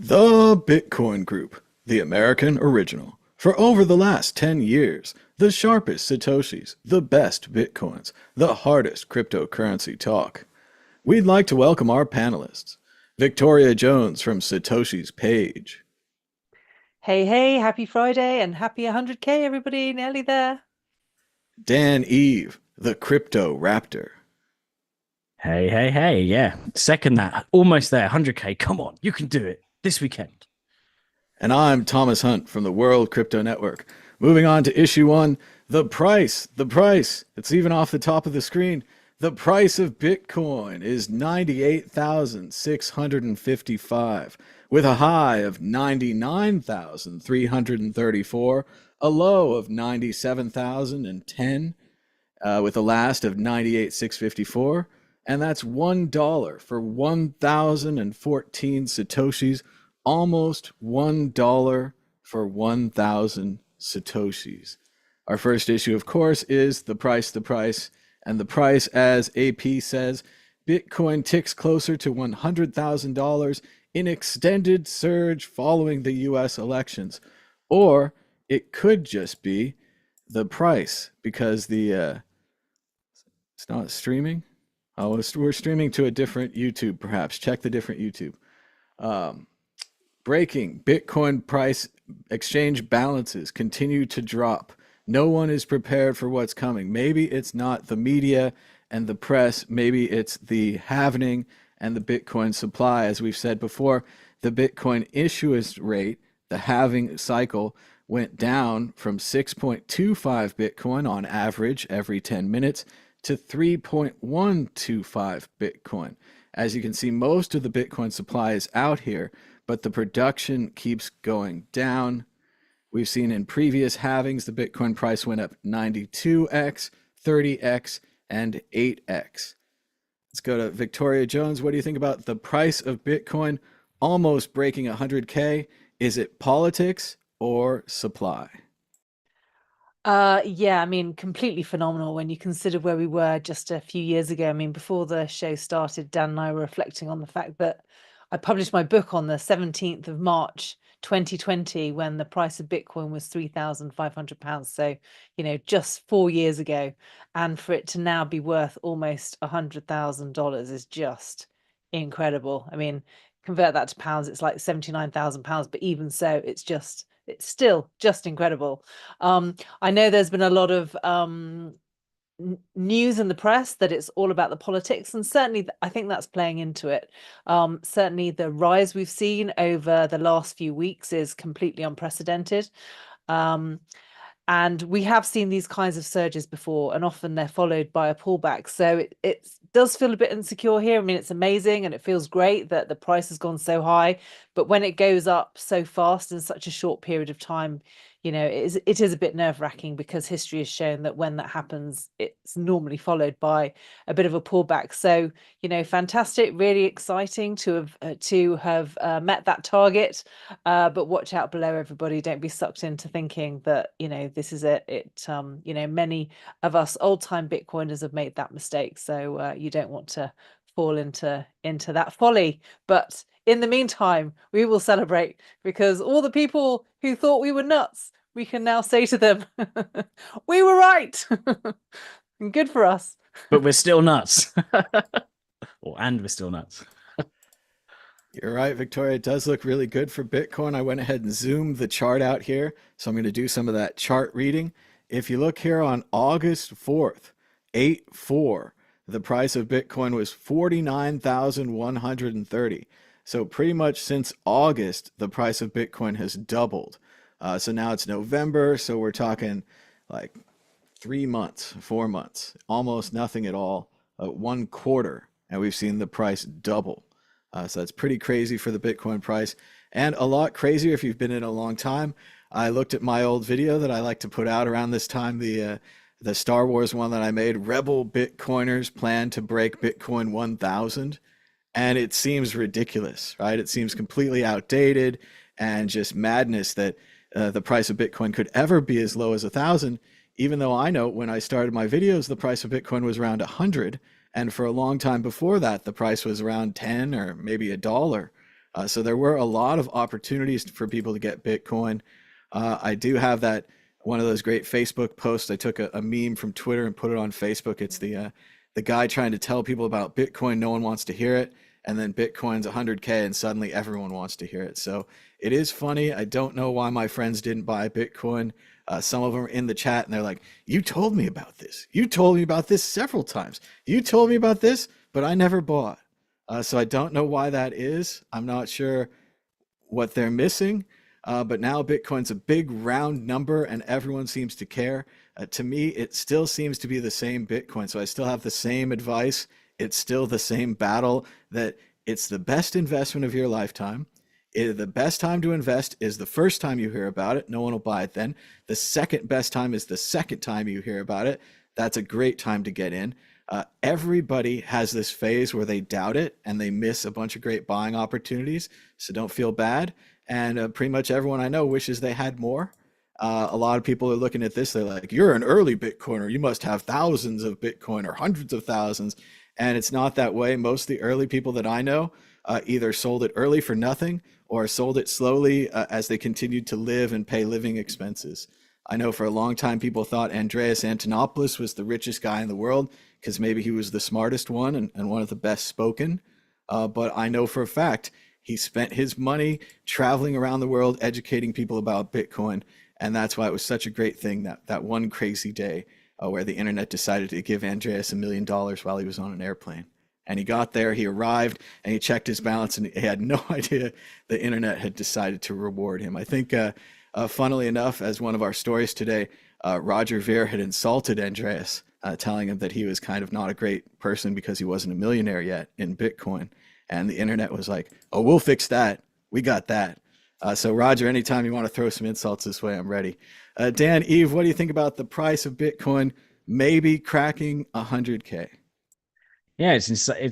The Bitcoin Group, the American original. For over the last 10 years, the sharpest Satoshis, the best Bitcoins, the hardest cryptocurrency talk. We'd like to welcome our panelists. Victoria Jones from Satoshi's Page. Hey, hey, happy Friday and happy 100K, everybody. Nearly there. Dan Eve, the Crypto Raptor. Hey, hey, hey. Yeah. Second that. Almost there. 100K. Come on. You can do it this weekend. And I'm Thomas Hunt from the World Crypto Network. Moving on to issue one, the price. It's even off the top of the screen. The price of Bitcoin is 98,655, with a high of 99,334, a low of 97,010, with a last of 98,654, and that's $1 for 1,014 Satoshis, almost $1 for 1,000 Satoshis. Our first issue, of course, is the price, and the price, as AP says, Bitcoin ticks closer to $100,000 in extended surge following the US elections. Or it could just be the price, because it's not streaming. Oh, we're streaming to a different YouTube, perhaps. Check the different YouTube. Breaking Bitcoin price exchange balances continue to drop. No one is prepared for what's coming. Maybe it's not the media and the press. Maybe it's the halvening and the Bitcoin supply. As we've said before, the Bitcoin issuance rate, the halving cycle, went down from 6.25 Bitcoin on average every 10 minutes to 3.125 Bitcoin. As you can see, most of the Bitcoin supply is out here, but the production keeps going down. We've seen in previous halvings, the Bitcoin price went up 92x, 30x, and 8x. Let's go to Victoria Jones. What do you think about the price of Bitcoin almost breaking 100K? Is it politics or supply? Yeah, I mean, completely phenomenal when you consider where we were just a few years ago. I mean, before the show started, Dan and I were reflecting on the fact that I published my book on the 17th of March, 2020, when the price of Bitcoin was £3,500. So, just 4 years ago. And for it to now be worth almost $100,000 is just incredible. I mean, convert that to pounds, it's like £79,000. But even so, it's still just incredible. I know there's been a lot of news in the press that it's all about the politics, and certainly I think that's playing into it. Certainly the rise we've seen over the last few weeks is completely unprecedented. And we have seen these kinds of surges before, and often they're followed by a pullback. So it does feel a bit insecure here. I mean, it's amazing and it feels great that the price has gone so high, but when it goes up so fast in such a short period of time, it is a bit nerve-wracking, because history has shown that when that happens, it's normally followed by a bit of a pullback. So, fantastic, really exciting to have met that target. But watch out below, everybody. Don't be sucked into thinking that, this is it. Many of us old-time Bitcoiners have made that mistake. So you don't want to fall into that folly. But in the meantime, we will celebrate, because all the people who thought we were nuts, we can now say to them, we were right. Good for us. But we're still nuts. And we're still nuts. You're right, Victoria. It does look really good for Bitcoin. I went ahead and zoomed the chart out here, so I'm going to do some of that chart reading. If you look here on August 4th, 8/4, the price of Bitcoin was 49,130. So pretty much since August, the price of Bitcoin has doubled. So now it's November, so we're talking like 3 months, 4 months, almost nothing at all, 1/4, and we've seen the price double. So that's pretty crazy for the Bitcoin price, and a lot crazier if you've been in a long time. I looked at my old video that I like to put out around this time, the Star Wars one that I made, Rebel Bitcoiners plan to break Bitcoin 1,000. And it seems ridiculous, right? It seems completely outdated and just madness that the price of Bitcoin could ever be as low as 1,000, even though I know when I started my videos, the price of Bitcoin was around 100. And for a long time before that, the price was around 10 or maybe $1. So there were a lot of opportunities for people to get Bitcoin. I do have that one of those great Facebook posts. I took a meme from Twitter and put it on Facebook. It's the guy trying to tell people about Bitcoin. No one wants to hear it. And then Bitcoin's 100K and suddenly everyone wants to hear it. So it is funny. I don't know why my friends didn't buy Bitcoin. Some of them are in the chat and they're like, you told me about this. You told me about this several times. You told me about this, but I never bought. So I don't know why that is. I'm not sure what they're missing. But now Bitcoin's a big round number and everyone seems to care. To me, it still seems to be the same Bitcoin. So I still have the same advice. It's still the same battle that it's the best investment of your lifetime. The best time to invest is the first time you hear about it. No one will buy it then. The second best time is the second time you hear about it. That's a great time to get in. Everybody has this phase where they doubt it and they miss a bunch of great buying opportunities. So don't feel bad. And pretty much everyone I know wishes they had more. A lot of people are looking at this. They're like, you're an early Bitcoiner. You must have thousands of Bitcoin or hundreds of thousands. And it's not that way. Most of the early people that I know either sold it early for nothing or sold it slowly as they continued to live and pay living expenses. I know for a long time people thought Andreas Antonopoulos was the richest guy in the world because maybe he was the smartest one and one of the best spoken. But I know for a fact he spent his money traveling around the world educating people about Bitcoin. And that's why it was such a great thing that one crazy day where the internet decided to give Andreas $1 million while he was on an airplane. And he got there, he arrived, and he checked his balance, and he had no idea the internet had decided to reward him. I think, funnily enough, as one of our stories today, Roger Ver had insulted Andreas, telling him that he was kind of not a great person because he wasn't a millionaire yet in Bitcoin. And the internet was like, oh, we'll fix that. We got that. So Roger, anytime you want to throw some insults this way, I'm ready. Dan, Eve, what do you think about the price of Bitcoin maybe cracking 100K? Yeah, it's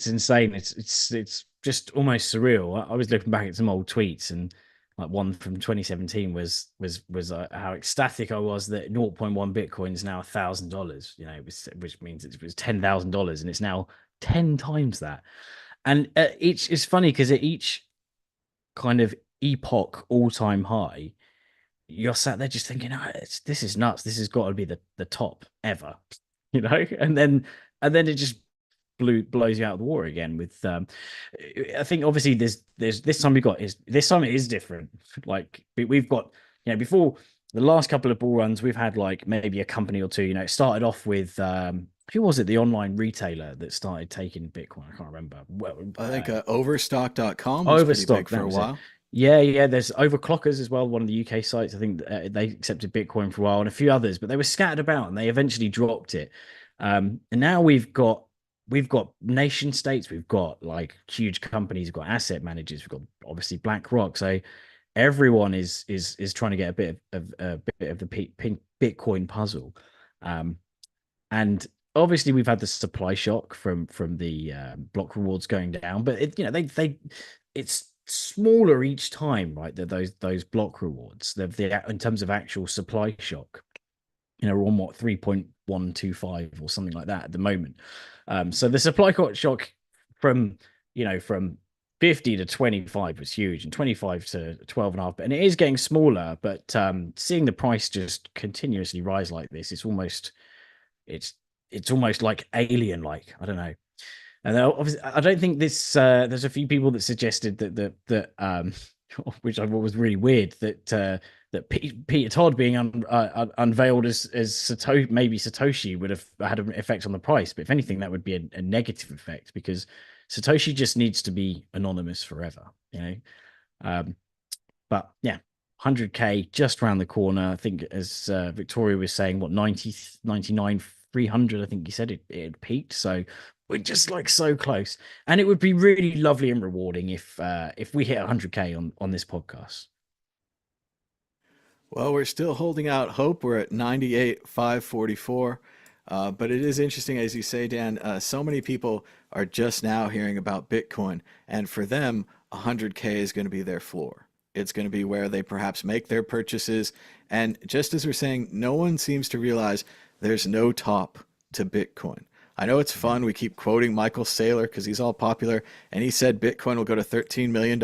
insane. It's just almost surreal. I was looking back at some old tweets, and like one from 2017 was how ecstatic I was that zero point 0.1 Bitcoin is now $1,000. You know, which means it was $10,000, and it's now 10 times that. And it's funny because at each kind of epoch all-time high, you're sat there just thinking, oh, this is nuts. This has got to be the top ever, you know. And then it just blows you out of the water again. With I think obviously there's this time it is different. Like we've got, you know, before the last couple of bull runs, we've had like maybe a company or two. You know, it started off with who was it? The online retailer that started taking Bitcoin. I can't remember. Well, I think overstock.com was pretty big for a while. Yeah. There's Overclockers as well, one of the UK sites. I think they accepted Bitcoin for a while, and a few others, but they were scattered about, and they eventually dropped it. And now we've got nation states, we've got like huge companies, we've got asset managers, we've got obviously BlackRock. So everyone is trying to get a bit of the Bitcoin puzzle. And obviously we've had the supply shock from the block rewards going down, but it's smaller each time, right? Those block rewards, in terms of actual supply shock, you know, we're on what 3.125 or something like that at the moment. So the supply shock from 50 to 25 was huge, and 25 to 12.5, and it is getting smaller. But seeing the price just continuously rise like this, it's almost like alien like. I don't know. And obviously, I don't think this. There's a few people that suggested that which I thought was really weird, that Peter Todd being unveiled as Satoshi would have had an effect on the price. But if anything, that would be a negative effect, because Satoshi just needs to be anonymous forever, you know. But yeah, 100K just around the corner. I think, as Victoria was saying, what 99, 300. I think you said it had peaked. So we're just like so close, and it would be really lovely and rewarding if we hit 100K on this podcast. Well, we're still holding out hope. We're at 98,544. But it is interesting, as you say, Dan, so many people are just now hearing about Bitcoin, and for them, 100K is going to be their floor. It's going to be where they perhaps make their purchases. And just as we're saying, no one seems to realize there's no top to Bitcoin. I know it's fun. We keep quoting Michael Saylor because he's all popular, and he said Bitcoin will go to $13 million.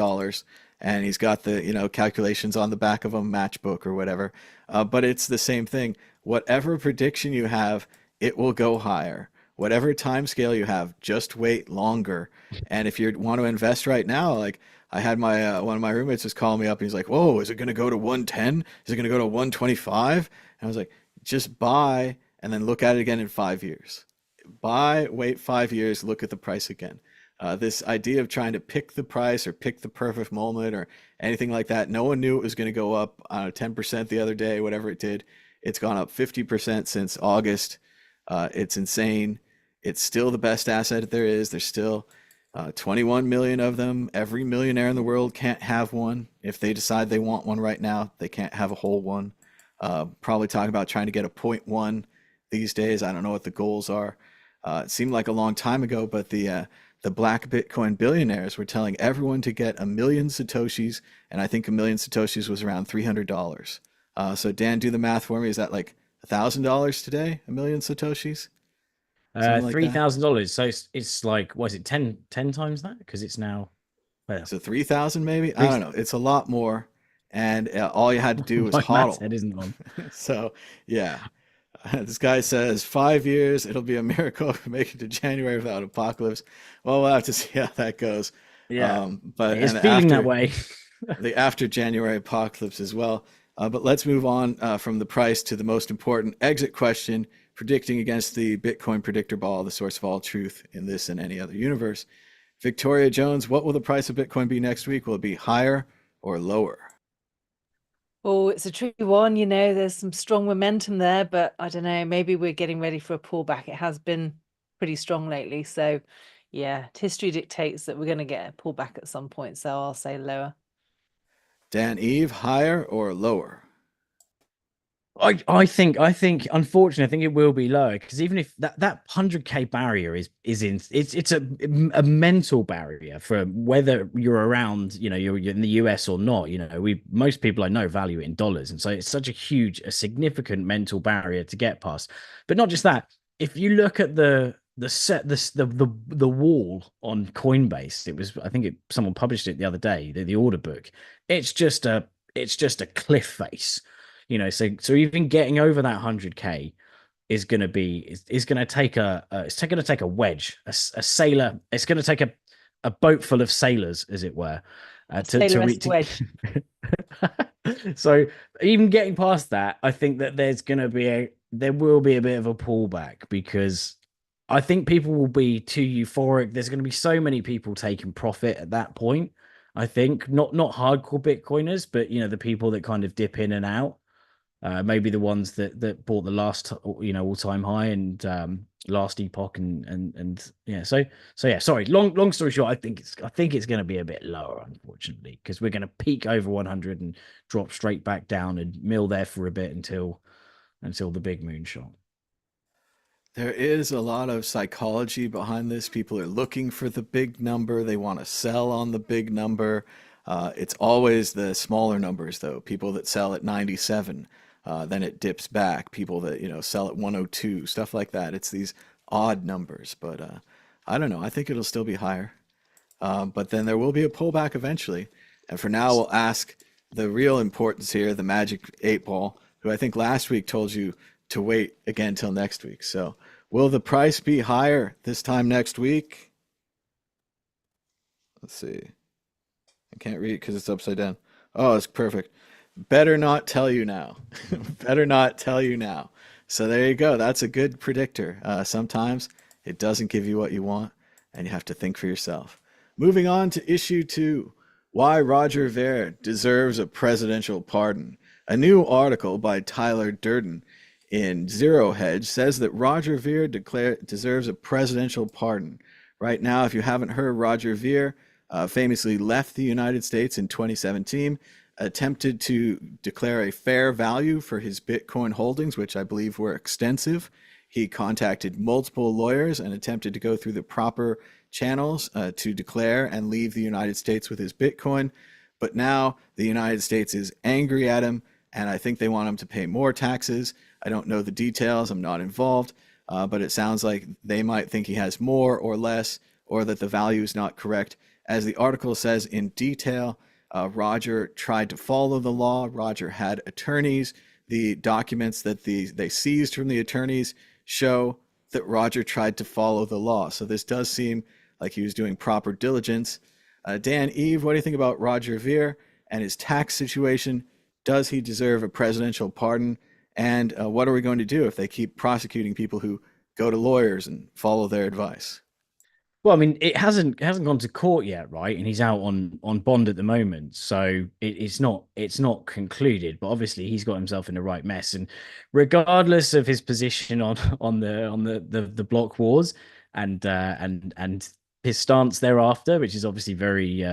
and he's got the, calculations on the back of a matchbook or whatever. But it's the same thing. Whatever prediction you have, it will go higher. Whatever time scale you have, just wait longer. And if you want to invest right now, like I had my one of my roommates just calling me up and he's like, "Whoa, is it going to go to 110? Is it going to go to 125?" And I was like, "Just buy and then look at it again in 5 years. Buy, wait 5 years, look at the price again." This idea of trying to pick the price or pick the perfect moment or anything like that, no one knew it was going to go up 10% the other day, whatever it did. It's gone up 50% since August. It's insane. It's still the best asset there is. There's still 21 million of them. Every millionaire in the world can't have one. If they decide they want one right now, they can't have a whole one. Probably talking about trying to get a point 0.1 these days. I don't know what the goals are. It seemed like a long time ago, but the black Bitcoin billionaires were telling everyone to get 1 million Satoshis, and I think 1 million Satoshis was around $300. So Dan, do the math for me. Is that like $1,000 today? 1 million Satoshis? Something like that. $3,000. So it's like, what is it, 10 times that? Because it's now, well, So 3,000 maybe? I don't know. It's a lot more. And all you had to do was my math's hodl. head isn't on. So yeah, this guy says 5 years, it'll be a miracle if we make it to January without apocalypse. Well, we'll have to see how that goes. Yeah, But it's and feeling that after way. the after January apocalypse as well. But let's move on from the price to the most important exit question, predicting against the Bitcoin predictor ball, the source of all truth in this and any other universe. Victoria Jones, what will the price of Bitcoin be next week? Will it be higher or lower? Oh, it's a tricky one. There's some strong momentum there, but I don't know. Maybe we're getting ready for a pullback. It has been pretty strong lately. So, yeah, history dictates that we're going to get a pullback at some point. So I'll say lower. Dan Eve, higher or lower? I think unfortunately I think it will be lower, because even if that 100K barrier is in, it's a mental barrier for whether you're around, you're in the US or not. Most people I know value it in dollars, and so it's such a significant mental barrier to get past. But not just that, if you look at the wall on Coinbase, I think someone published it the other day, the order book. It's just a cliff face. So even getting over that 100K is going to take a wedge, a sailor. It's going to take a boat full of sailors, as it were, to reach. Wedge. So even getting past that, I think that there will be a bit of a pullback, because I think people will be too euphoric. There's going to be so many people taking profit at that point. I think not hardcore Bitcoiners, but the people that kind of dip in and out. Maybe the ones that bought the last all-time high and last epoch and yeah. So yeah. Sorry. Long story short, I think it's going to be a bit lower, unfortunately, because we're going to peak over 100 and drop straight back down and mill there for a bit until the big moonshot. There is a lot of psychology behind this. People are looking for the big number. They want to sell on the big number. It's always the smaller numbers, though. People that sell at 97, then it dips back. People that, sell at 102, stuff like that. It's these odd numbers, but I don't know. I think it'll still be higher. But then there will be a pullback eventually. And for now, we'll ask the real importance here, the magic 8 ball, who I think last week told you to wait again till next week. So will the price be higher this time next week? Let's see. I can't read it because it's upside down. Oh, it's perfect. Better not tell you now. Better not tell you now. So there you go. That's a good predictor. Sometimes it doesn't give you what you want, and you have to think for yourself. Moving on to issue 2. Why Roger Ver deserves a presidential pardon. A new article by Tyler Durden in Zero Hedge says that Roger Ver deserves a presidential pardon. Right now, if you haven't heard, Roger Ver famously left the United States in 2017, attempted to declare a fair value for his Bitcoin holdings, which I believe were extensive. He contacted multiple lawyers and attempted to go through the proper channels to declare and leave the United States with his Bitcoin. But now the United States is angry at him, and I think they want him to pay more taxes. I don't know the details. I'm not involved. But it sounds like they might think he has more or less, or that the value is not correct. As the article says in detail, Roger tried to follow the law. Roger had attorneys. The documents that they seized from the attorneys show that Roger tried to follow the law. So this does seem like he was doing proper diligence. Dan, Eve, what do you think about Roger Ver and his tax situation? Does he deserve a presidential pardon? And what are we going to do if they keep prosecuting people who go to lawyers and follow their advice? Well, I mean, it hasn't gone to court yet, right? And he's out on bond at the moment, so it's not concluded. But obviously, he's got himself in the right mess. And regardless of his position on the block wars and his stance thereafter, which is obviously very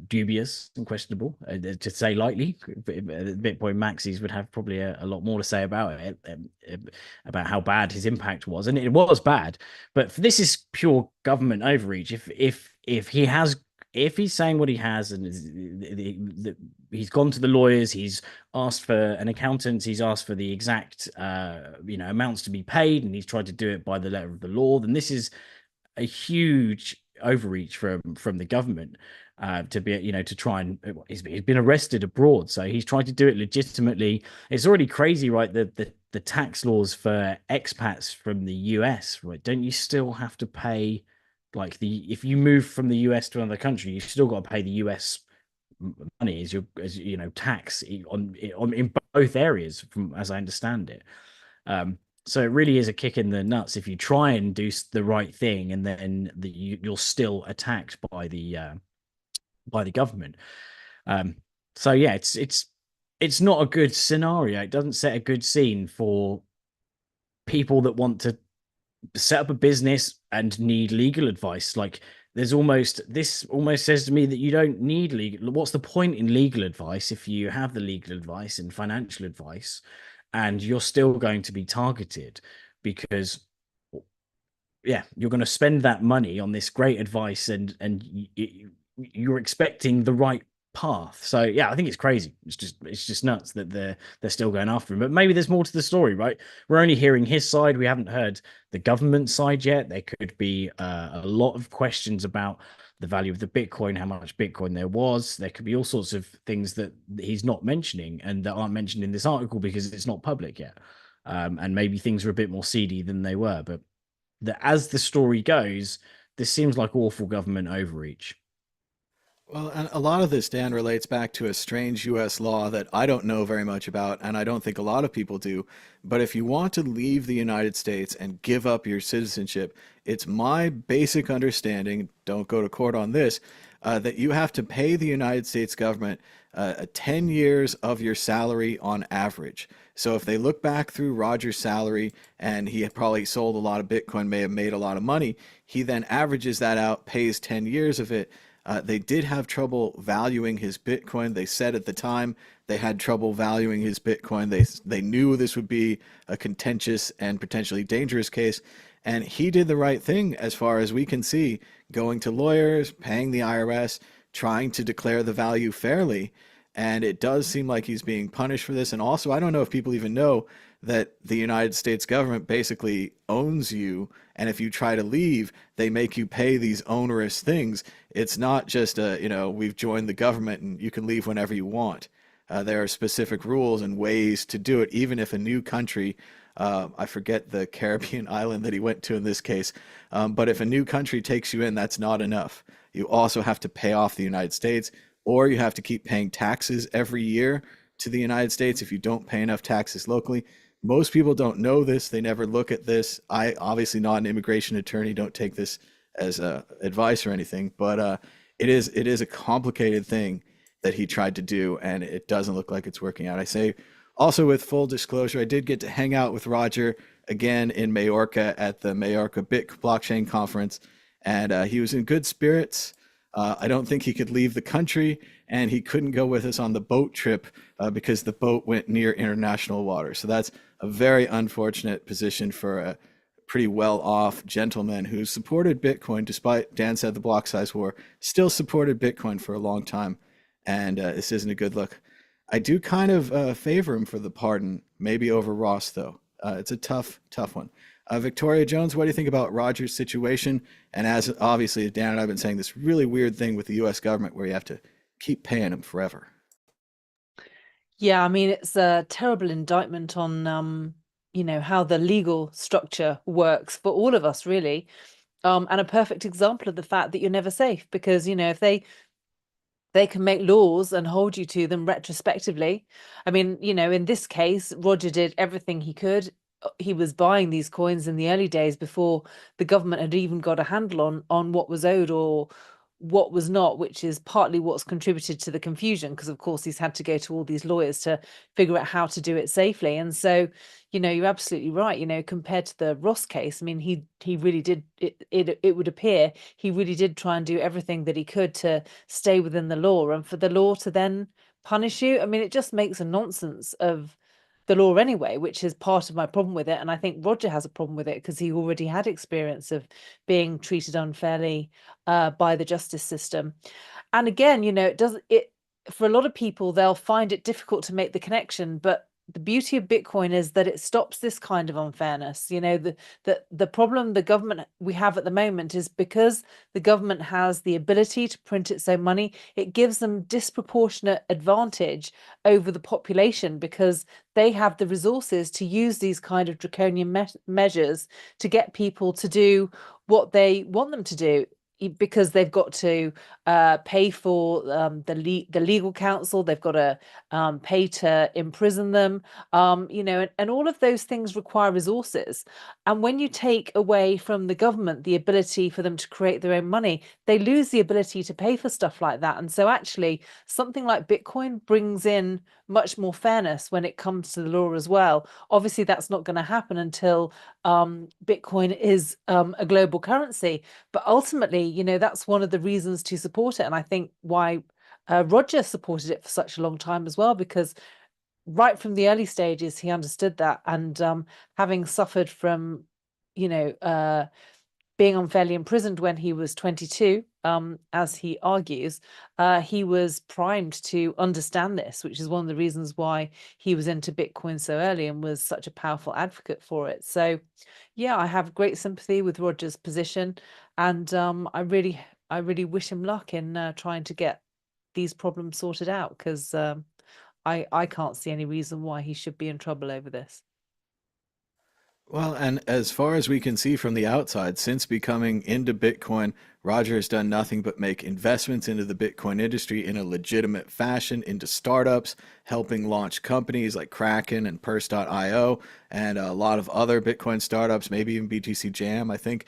dubious and questionable, to say lightly, Bitcoin maxis would have probably a lot more to say about it, about how bad his impact was, and it was bad. But this is pure government overreach. If he's saying what he has, and he's gone to the lawyers, he's asked for an accountant, he's asked for the exact amounts to be paid, and he's tried to do it by the letter of the law, then this is a huge overreach from the government to be to try and he's been arrested abroad, so he's trying to do it legitimately. It's already crazy, right? The tax laws for expats from the US, right? Don't you still have to pay, like, if you move from the US to another country, you still got to pay the US money as tax in both areas, from as I understand it. So it really is a kick in the nuts if you try and do the right thing, and then you're still attacked by the government. So yeah, it's not a good scenario. It doesn't set a good scene for people that want to set up a business and need legal advice. Like, this almost says to me that you don't need legal. What's the point in legal advice if you have the legal advice and financial advice, and you're still going to be targeted? Because you're going to spend that money on this great advice, and you're expecting the right path. So yeah, I think it's crazy. It's just nuts that they're still going after him. But maybe there's more to the story, right? We're only hearing his side. We haven't heard the government side yet. There could be a lot of questions about the value of the Bitcoin, how much Bitcoin there was. There could be all sorts of things that he's not mentioning and that aren't mentioned in this article because it's not public yet. And maybe things are a bit more seedy than they were. But as the story goes, this seems like awful government overreach. Well, and a lot of this, Dan, relates back to a strange US law that I don't know very much about, and I don't think a lot of people do. But if you want to leave the United States and give up your citizenship, it's my basic understanding, don't go to court on this, that you have to pay the United States government 10 years of your salary on average. So if they look back through Roger's salary, and he had probably sold a lot of Bitcoin, may have made a lot of money, he then averages that out, pays 10 years of it. They did have trouble valuing his Bitcoin. They said at the time they had trouble valuing his Bitcoin. They knew this would be a contentious and potentially dangerous case. And he did the right thing, as far as we can see, going to lawyers, paying the IRS, trying to declare the value fairly. And it does seem like he's being punished for this. And also, I don't know if people even know that the United States government basically owns you. And if you try to leave, they make you pay these onerous things. It's not just we've joined the government and you can leave whenever you want. There are specific rules and ways to do it, even if a new country, I forget the Caribbean island that he went to in this case, but if a new country takes you in, that's not enough. You also have to pay off the United States, or you have to keep paying taxes every year to the United States if you don't pay enough taxes locally. Most people don't know this. They never look at this. I, obviously not an immigration attorney, don't take this as advice or anything, but it is a complicated thing that he tried to do, and it doesn't look like it's working out. I say also, with full disclosure, I did get to hang out with Roger again in Majorca at the Majorca Bit Blockchain Conference, and he was in good spirits. I don't think he could leave the country, and he couldn't go with us on the boat trip because the boat went near international water. So that's a very unfortunate position for a pretty well-off gentleman who supported Bitcoin, despite, Dan said, the block size war, still supported Bitcoin for a long time. And this isn't a good look. I do kind of favor him for the pardon, maybe over Ross, though. It's a tough one. Victoria Jones, what do you think about Roger's situation? And as obviously Dan and I have been saying, this really weird thing with the U.S. government where you have to keep paying him forever. Yeah, I mean, it's a terrible indictment on, how the legal structure works for all of us, really. And a perfect example of the fact that you're never safe because, if they can make laws and hold you to them retrospectively. I mean, in this case, Roger did everything he could. He was buying these coins in the early days before the government had even got a handle on what was owed or what was not, which is partly what's contributed to the confusion, because of course he's had to go to all these lawyers to figure out how to do it safely. And so, you're absolutely right. Compared to the Ross case, I mean, he really did it would appear he really did try and do everything that he could to stay within the law, and for the law to then punish you, I mean, it just makes a nonsense of the law anyway, which is part of my problem with it. And I think Roger has a problem with it because he already had experience of being treated unfairly by the justice system. And again, it for a lot of people, they'll find it difficult to make the connection, but the beauty of Bitcoin is that it stops this kind of unfairness. The problem the government we have at the moment is because the government has the ability to print its own money, it gives them disproportionate advantage over the population because they have the resources to use these kind of draconian measures to get people to do what they want them to do, because they've got to pay for the legal counsel, they've got to pay to imprison them, and all of those things require resources. And when you take away from the government the ability for them to create their own money, they lose the ability to pay for stuff like that. And so actually, something like Bitcoin brings in much more fairness when it comes to the law as well. Obviously, that's not going to happen until Bitcoin is a global currency. But ultimately, that's one of the reasons to support it. And I think why Roger supported it for such a long time as well, because right from the early stages, he understood that. And having suffered from, being unfairly imprisoned when he was 22, as he argues, he was primed to understand this, which is one of the reasons why he was into Bitcoin so early and was such a powerful advocate for it. So, yeah, I have great sympathy with Roger's position, and I really wish him luck in trying to get these problems sorted out, because I can't see any reason why he should be in trouble over this. Well, and as far as we can see from the outside, since becoming into Bitcoin, Roger has done nothing but make investments into the Bitcoin industry in a legitimate fashion, into startups, helping launch companies like Kraken and Purse.io, and a lot of other Bitcoin startups, maybe even BTC Jam. I think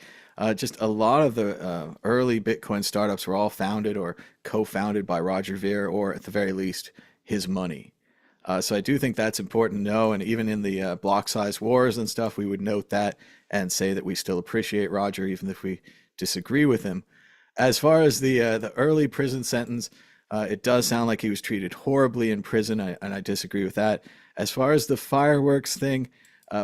just a lot of the early Bitcoin startups were all founded or co-founded by Roger Ver, or at the very least, his money. So I do think that's important to know. And even in the block size wars and stuff, we would note that and say that we still appreciate Roger, even if we disagree with him. As far as the early prison sentence, it does sound like he was treated horribly in prison, and I disagree with that. As far as the fireworks thing,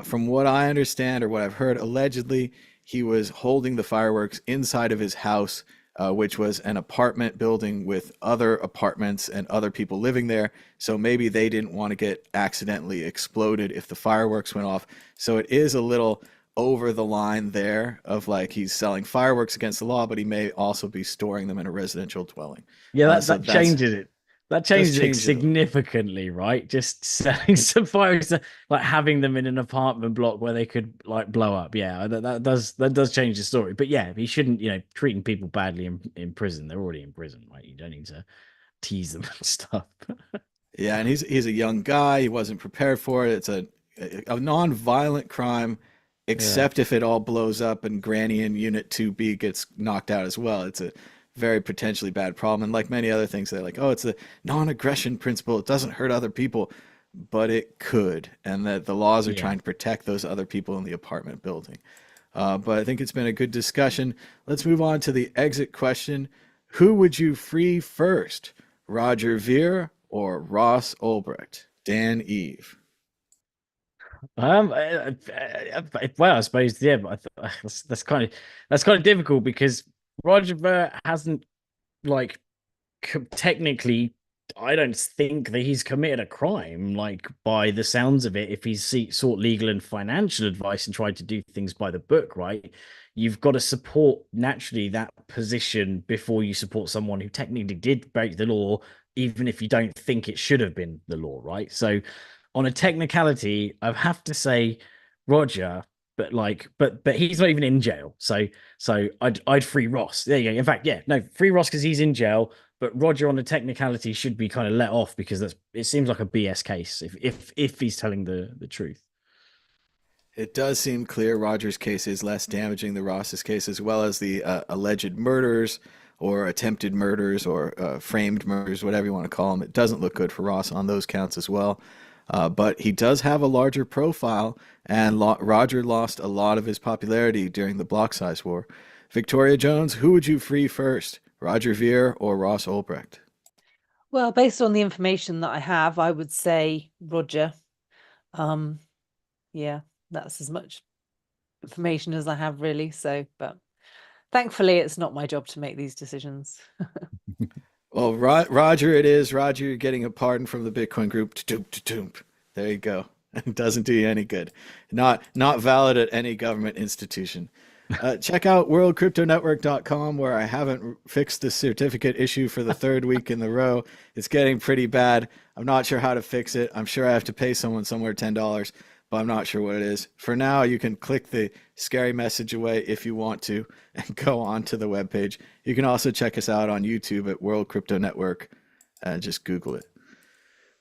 from what I understand or what I've heard, allegedly he was holding the fireworks inside of his house, which was an apartment building with other apartments and other people living there. So maybe they didn't want to get accidentally exploded if the fireworks went off. So it is a little over the line there of like he's selling fireworks against the law, but he may also be storing them in a residential dwelling. Yeah, So that changes it. That changes it change it a little. significantly, right? Just selling some fireworks, like having them in an apartment block where they could like blow up. Yeah, that does change the story. But yeah, he shouldn't, treating people badly in prison. They're already in prison, right? You don't need to tease them and stuff. Yeah, and he's a young guy. He wasn't prepared for it. It's a non-violent crime, Yeah. except if it all blows up and Granny in Unit 2B gets knocked out as well. It's a very potentially bad problem. And like many other things, they're like, oh, it's a non-aggression principle. It doesn't hurt other people, but it could. And that the laws are Yeah. trying to protect those other people in the apartment building. But I think it's been a good discussion. Let's move on to the exit question. Who would you free first, Roger Ver or Ross Ulbricht? Dan Eve. Well, I suppose yeah, but that's kind of difficult because Roger Ver hasn't like technically. I don't think that he's committed a crime, like by the sounds of it. If he's sought legal and financial advice and tried to do things by the book, right? You've got to support naturally that position before you support someone who technically did break the law, even if you don't think it should have been the law, right? So on a technicality, I have to say Roger, but he's not even in jail. So I'd free Ross. There you go. In fact, yeah, no, free Ross because he's in jail. But Roger on the technicality should be kind of let off because it seems like a BS case if he's telling the truth. It does seem clear Roger's case is less damaging than Ross's case, as well as the alleged murders or attempted murders or framed murders, whatever you want to call them. It doesn't look good for Ross on those counts as well. But he does have a larger profile, and Roger lost a lot of his popularity during the block size war. Victoria Jones, who would you free first, Roger Ver or Ross Ulbricht? Well, based on the information that I have, I would say Roger. Yeah, that's as much information as I have really. So, but thankfully, it's not my job to make these decisions. Well, Roger, it is. Roger, you're getting a pardon from the Bitcoin group. There you go. It doesn't do you any good. Not valid at any government institution. Check out worldcryptonetwork.com, where I haven't fixed the certificate issue for the third week in the row. It's getting pretty bad. I'm not sure how to fix it. I'm sure I have to pay someone somewhere $10, but I'm not sure what it is. For now, you can click the scary message away if you want to and go on to the webpage. You can also check us out on YouTube at World Crypto Network. Just Google it.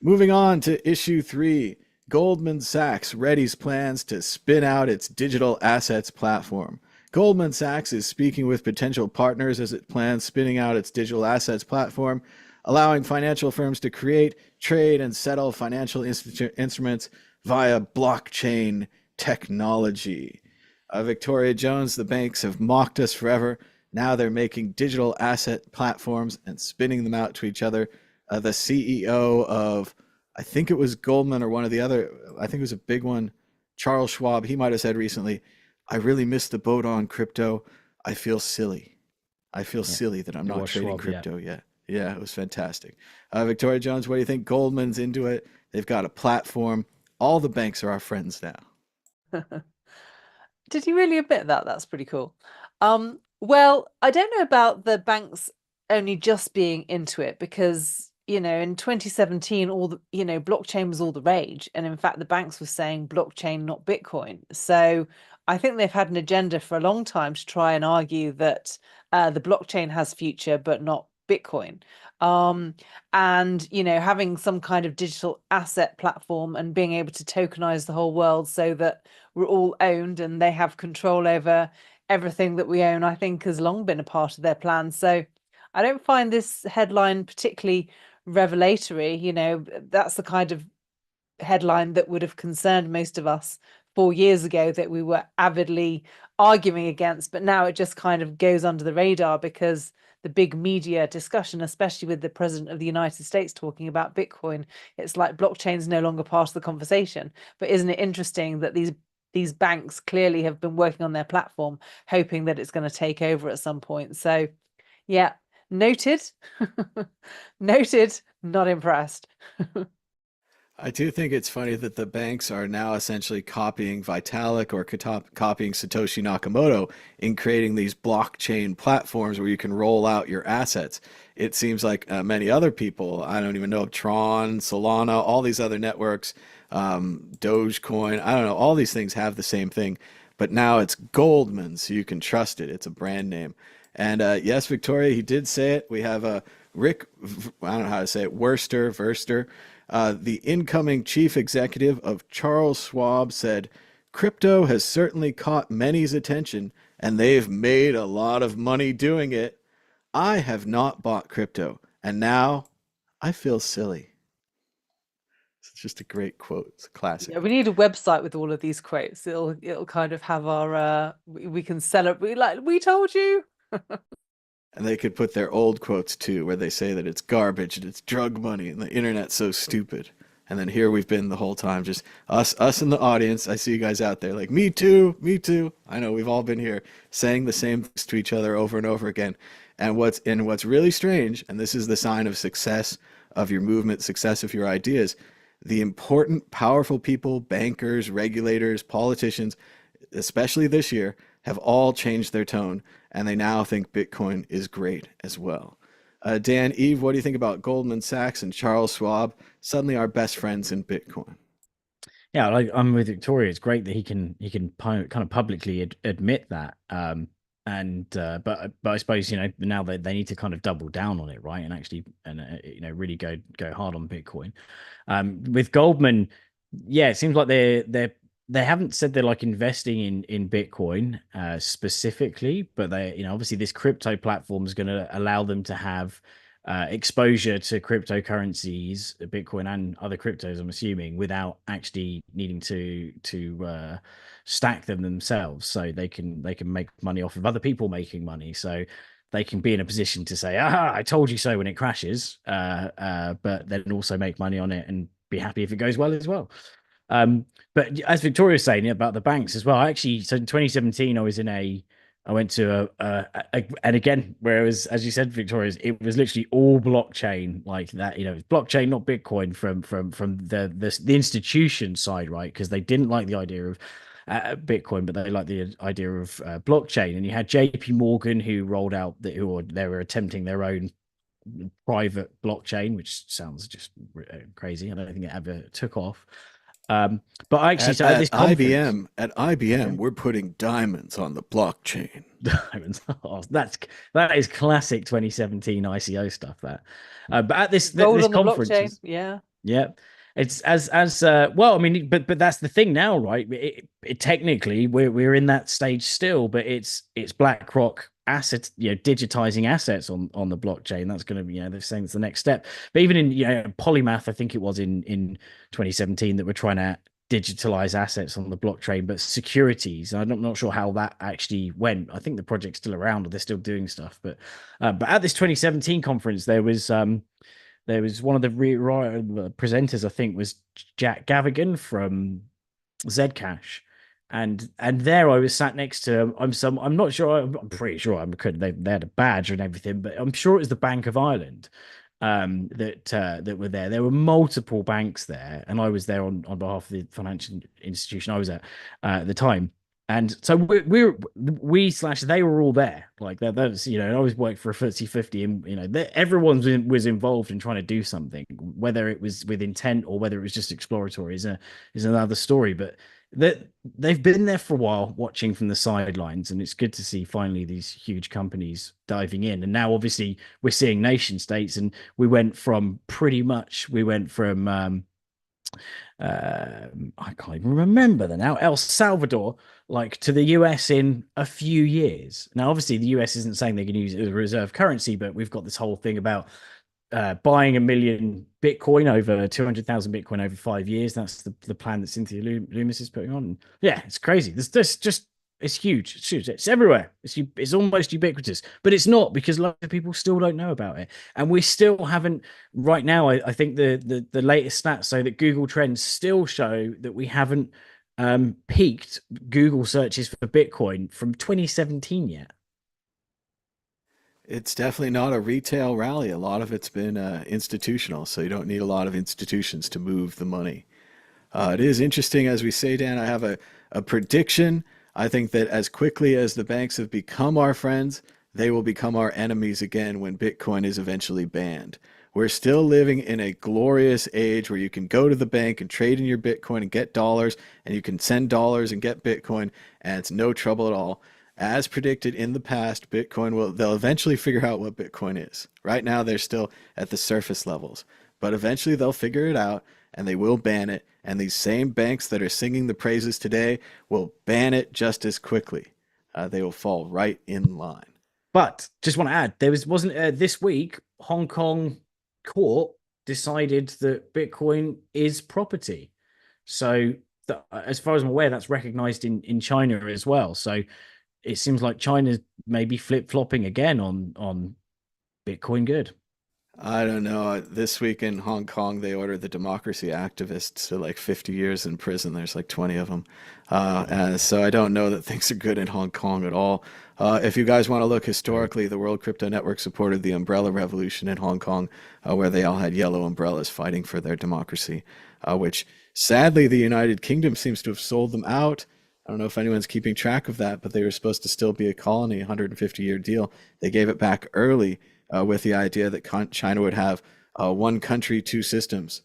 Moving on to issue 3, Goldman Sachs Readies plans to spin out its digital assets platform. Goldman Sachs is speaking with potential partners as it plans spinning out its digital assets platform, allowing financial firms to create, trade, and settle financial instruments via blockchain technology. Victoria Jones, the banks have mocked us forever. Now they're making digital asset platforms and spinning them out to each other. The CEO of, I think it was Goldman or one of the other, I think it was a big one, Charles Schwab, he might have said recently, I really missed the boat on crypto. I feel silly. I feel silly that I'm not trading crypto yet. Yeah, it was fantastic. Victoria Jones, what do you think? Goldman's into it. They've got a platform. All the banks are our friends now. Did you really admit that? That's pretty cool. Well, I don't know about the banks only just being into it because, in 2017, blockchain was all the rage. And in fact, the banks were saying blockchain, not Bitcoin. So I think they've had an agenda for a long time to try and argue that the blockchain has future, but not Bitcoin. And, having some kind of digital asset platform and being able to tokenize the whole world so that we're all owned and they have control over everything that we own, I think has long been a part of their plan. So I don't find this headline particularly revelatory. That's the kind of headline that would have concerned most of us 4 years ago that we were avidly arguing against, but now it just kind of goes under the radar because the big media discussion, especially with the president of the United States talking about Bitcoin, it's like blockchain's no longer part of the conversation. But isn't it interesting that these banks clearly have been working on their platform, hoping that it's going to take over at some point? So yeah, noted. Noted, not impressed. I do think it's funny that the banks are now essentially copying Vitalik or copying Satoshi Nakamoto in creating these blockchain platforms where you can roll out your assets. It seems like many other people, I don't even know, Tron, Solana, all these other networks, Dogecoin, I don't know, all these things have the same thing. But now it's Goldman, so you can trust it. It's a brand name. And yes, Victoria, he did say it. We have Rick, I don't know how to say it, Verster. The incoming chief executive of Charles Schwab said, crypto has certainly caught many's attention and they've made a lot of money doing it. I have not bought crypto and now I feel silly. It's just a great quote. It's a classic. Yeah, we need a website with all of these quotes. It'll kind of have our we can celebrate, like, we told you. And they could put their old quotes too, where they say that it's garbage and it's drug money and the internet's so stupid. And then here we've been the whole time, just us in the audience. I see you guys out there like, me too, me too. I know we've all been here saying the same things to each other over and over again. And what's really strange, and this is the sign of success of your movement, success of your ideas, the important, powerful people, bankers, regulators, politicians, especially this year, have all changed their tone, and they now think Bitcoin is great as well. Dan, Eve, what do you think about Goldman Sachs and Charles Schwab suddenly our best friends in Bitcoin? Yeah, I'm with Victoria. It's great that kind of publicly admit that. But I suppose now they need to kind of double down on it, right? And actually, really go hard on Bitcoin. With Goldman, yeah, it seems like they haven't said they're like investing in Bitcoin specifically, but obviously this crypto platform is going to allow them to have exposure to cryptocurrencies, Bitcoin and other cryptos, I'm assuming, without actually needing to stack them themselves. So they can make money off of other people making money. So they can be in a position to say, "Ah, I told you so" when it crashes, but then also make money on it and be happy if it goes well as well. But as Victoria was saying about the banks as well, so in 2017, I went to and again, whereas as you said, Victoria, it was literally all blockchain like that. It's blockchain, not Bitcoin, from the institution side, right? Because they didn't like the idea of Bitcoin, but they liked the idea of blockchain. And you had JP Morgan who rolled out they were attempting their own private blockchain, which sounds just crazy. I don't think it ever took off. But actually, so at this conference, at IBM, we're putting diamonds on the blockchain. Diamonds. Oh, that is classic 2017 ICO stuff. But at this Gold on the conference, blockchain. Yeah. it's as well. I mean, but that's the thing now, right? Technically, we're in that stage still, but it's BlackRock assets, digitizing assets on the blockchain. That's going to be, they're saying it's the next step. But even in Polymath, I think it was in 2017 that we're trying to digitalize assets on the blockchain, but securities. I'm not sure how that actually went. I think the project's still around, or they're still doing stuff. But at this 2017 conference, there was one of the presenters, I think, was Jack Gavigan from Zcash. And there I was sat next to I'm not sure, I'm pretty sure they had a badge and everything, but I'm sure it was the Bank of Ireland that were there. There were multiple banks there, and I was there on behalf of the financial institution I was at the time. And so they were all there. Like that was, I always worked for a FTSE 50, and everyone was involved in trying to do something, whether it was with intent or whether it was just exploratory is another story. But they've been there for a while, watching from the sidelines, and it's good to see finally these huge companies diving in. And now, obviously, we're seeing nation states, and we went from I can't even remember now, El Salvador, like, to the US in a few years. Now, obviously, the US isn't saying they can use it as a reserve currency, but we've got this whole thing about buying 1 million Bitcoin, over 200,000 Bitcoin over 5 years. That's the plan that Cynthia Lummis is putting on. Yeah, it's crazy. It's huge. It's huge. It's everywhere. It's almost ubiquitous, but it's not, because a lot of people still don't know about it, and we still haven't. Right now, I think the latest stats say that Google Trends still show that we haven't peaked Google searches for Bitcoin from 2017 yet. It's definitely not a retail rally. A lot of it's been institutional, so you don't need a lot of institutions to move the money. It is interesting, as we say, Dan. I have a prediction. I think that as quickly as the banks have become our friends, they will become our enemies again when Bitcoin is eventually banned. We're still living in a glorious age where you can go to the bank and trade in your Bitcoin and get dollars, and you can send dollars and get Bitcoin, and it's no trouble at all. As predicted in the past, they'll eventually figure out what Bitcoin is. Right now, they're still at the surface levels, but eventually they'll figure it out, and they will ban it. And these same banks that are singing the praises today will ban it just as quickly. They will fall right in line. But just want to add, wasn't this week, Hong Kong court decided that Bitcoin is property. So as far as I'm aware, that's recognized in China as well. So it seems like China's maybe flip-flopping again on Bitcoin good. I don't know. This week in Hong Kong, they ordered the democracy activists to like 50 years in prison. There's like 20 of them. And so I don't know that things are good in Hong Kong at all. If you guys want to look historically, the World Crypto Network supported the umbrella revolution in Hong Kong, where they all had yellow umbrellas fighting for their democracy, which sadly the United Kingdom seems to have sold them out. I don't know if anyone's keeping track of that, but they were supposed to still be a colony, 150-year deal. They gave it back early with the idea that China would have one country, two systems.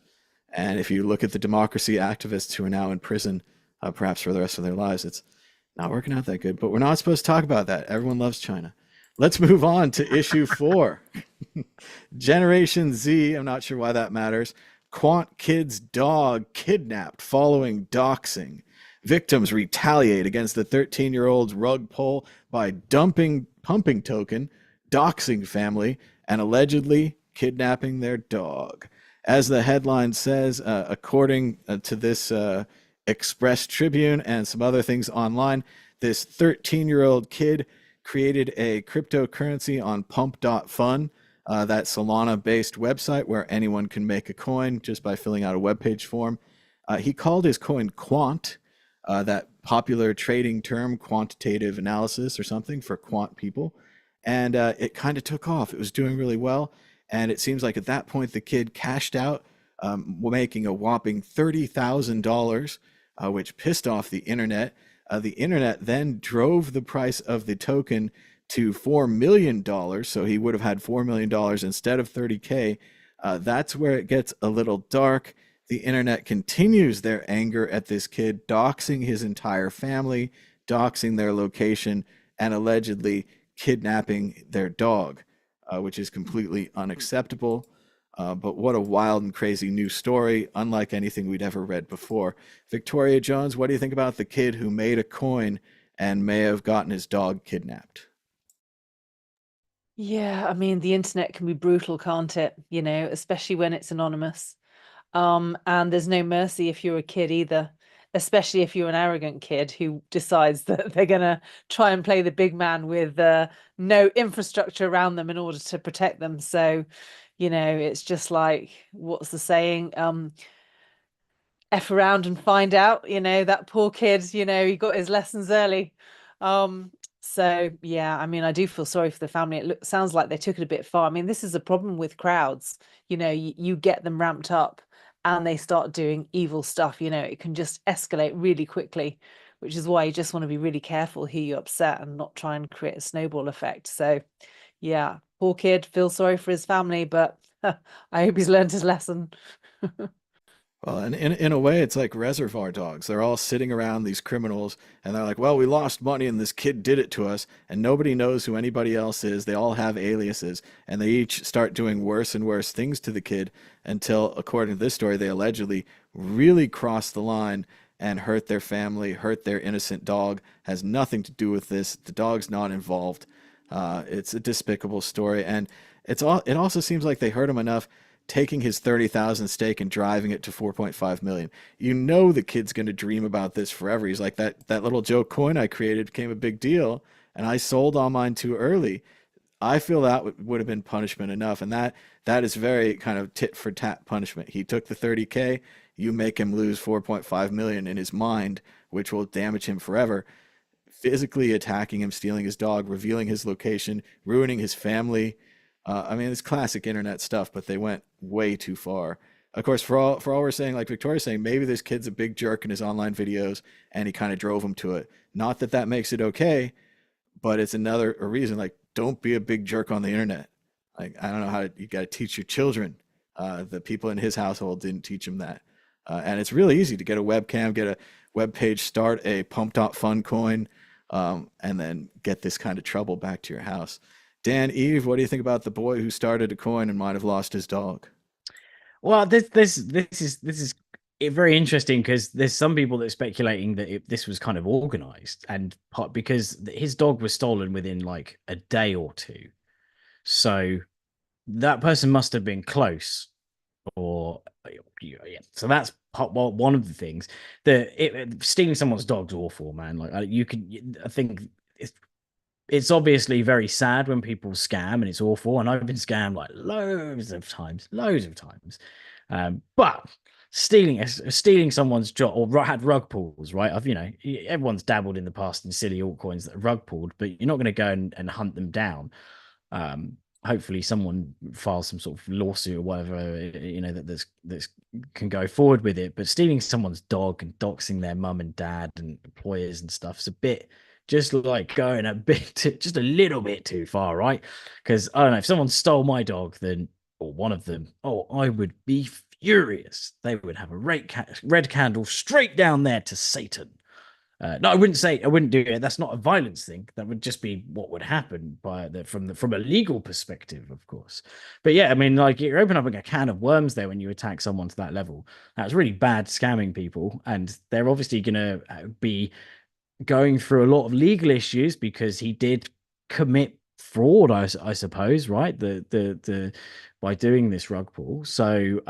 And if you look at the democracy activists who are now in prison, perhaps for the rest of their lives, it's not working out that good. But we're not supposed to talk about that. Everyone loves China. Let's move on to issue 4. Generation Z, I'm not sure why that matters. Quant kid's dog kidnapped following doxing. Victims retaliate against the 13-year-old's rug pull by dumping pumping token, doxing family, and allegedly kidnapping their dog. As the headline says, according to this Express Tribune and some other things online, this 13-year-old kid created a cryptocurrency on pump.fun, that Solana-based website where anyone can make a coin just by filling out a web page form. He called his coin Quant, that popular trading term, quantitative analysis or something for quant people. And it kind of took off. It was doing really well. And it seems like at that point, the kid cashed out, making a whopping $30,000, which pissed off the internet. The internet then drove the price of the token to $4 million. So he would have had $4 million instead of 30K. That's where it gets a little dark. The internet continues their anger at this kid, doxing his entire family, doxing their location, and allegedly kidnapping their dog, which is completely unacceptable. But what a wild and crazy new story, unlike anything we'd ever read before. Victoria Jones, what do you think about the kid who made a coin and may have gotten his dog kidnapped? Yeah, I mean, the internet can be brutal, can't it? You know, especially when it's anonymous. And there's no mercy if you're a kid either, especially if you're an arrogant kid who decides that they're gonna try and play the big man with no infrastructure around them in order to protect them. So, you know, it's just like, what's the saying? F around and find out, you know, that poor kid, you know, he got his lessons early. So yeah, I mean, I do feel sorry for the family. It sounds like they took it a bit far. I mean, this is a problem with crowds. You know, you get them ramped up and they start doing evil stuff. You know, it can just escalate really quickly, which is why you just want to be really careful who you upset and not try and create a snowball effect. So yeah, poor kid, feel sorry for his family, but I hope he's learned his lesson. Well, and in a way, it's like Reservoir Dogs. They're all sitting around these criminals, and they're like, well, we lost money, and this kid did it to us, and nobody knows who anybody else is. They all have aliases, and they each start doing worse and worse things to the kid until, according to this story, they allegedly really crossed the line and hurt their family, hurt their innocent dog. Has nothing to do with this. The dog's not involved. It's a despicable story, and it also seems like they hurt him enough taking his 30,000 stake and driving it to 4.5 million. You know the kid's going to dream about this forever. He's like, that little joke coin I created became a big deal and I sold all mine too early. I feel that would have been punishment enough, and that is very kind of tit for tat punishment. He took the 30K, you make him lose 4.5 million in his mind, which will damage him forever. Physically attacking him, stealing his dog, revealing his location, ruining his family. I mean, it's classic internet stuff, but they went way too far. Of course, for all we're saying, like Victoria's saying, maybe this kid's a big jerk in his online videos, and he kind of drove him to it. Not that that makes it okay, but it's a reason. Like, don't be a big jerk on the internet. Like, I don't know you got to teach your children. The people in his household didn't teach him that, and it's really easy to get a webcam, get a web page, start a pump.fun coin, and then get this kind of trouble back to your house. Dan, Eve, what do you think about the boy who started a coin and might have lost his dog? Well, this is very interesting because there's some people that are speculating that this was kind of organized and because his dog was stolen within like a day or two. So that person must have been close, or yeah. So that's one of the things that stealing someone's dog's awful, man. Like I think it's obviously very sad when people scam, and it's awful. And I've been scammed like loads of times. But stealing someone's job or had rug pulls, right? Everyone's dabbled in the past in silly altcoins that are rug pulled, but you're not going to go and hunt them down. Hopefully someone files some sort of lawsuit or whatever, that can go forward with it. But stealing someone's dog and doxing their mum and dad and employers and stuff is a bit just like going just a little bit too far, right? Because I don't know, if someone stole my dog, then or one of them, oh, I would be furious. They would have a red candle straight down there to Satan. No, I wouldn't do it. That's not a violence thing. That would just be what would happen from a legal perspective, of course. But yeah, I mean, like you're opening up a can of worms there when you attack someone to that level. That's really bad scamming people, and they're obviously going to be going through a lot of legal issues because he did commit fraud, I suppose, right? The by doing this rug pull. So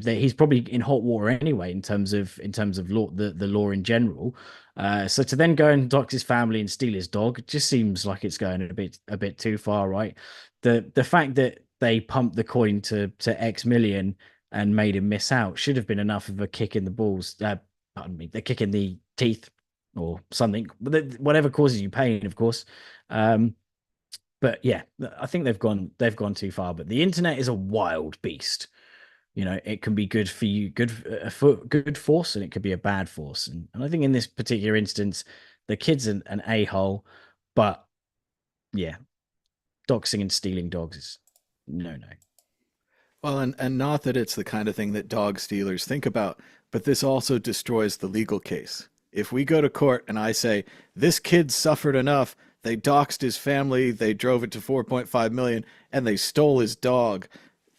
he's probably in hot water anyway in terms of law, the law in general. So to then go and dox his family and steal his dog just seems like it's going a bit too far, right? The fact that they pumped the coin to X million and made him miss out should have been enough of a kick in the balls. Pardon me, the kick in the teeth or something, whatever causes you pain, of course. But yeah, I think they've gone too far. But the internet is a wild beast. You know, it can be good for you, good force, and it could be a bad force. And I think in this particular instance, the kid's an a-hole, but yeah, doxing and stealing dogs is no. Well, and not that it's the kind of thing that dog stealers think about, but this also destroys the legal case. If we go to court and I say, this kid suffered enough, they doxed his family, they drove it to 4.5 million, and they stole his dog,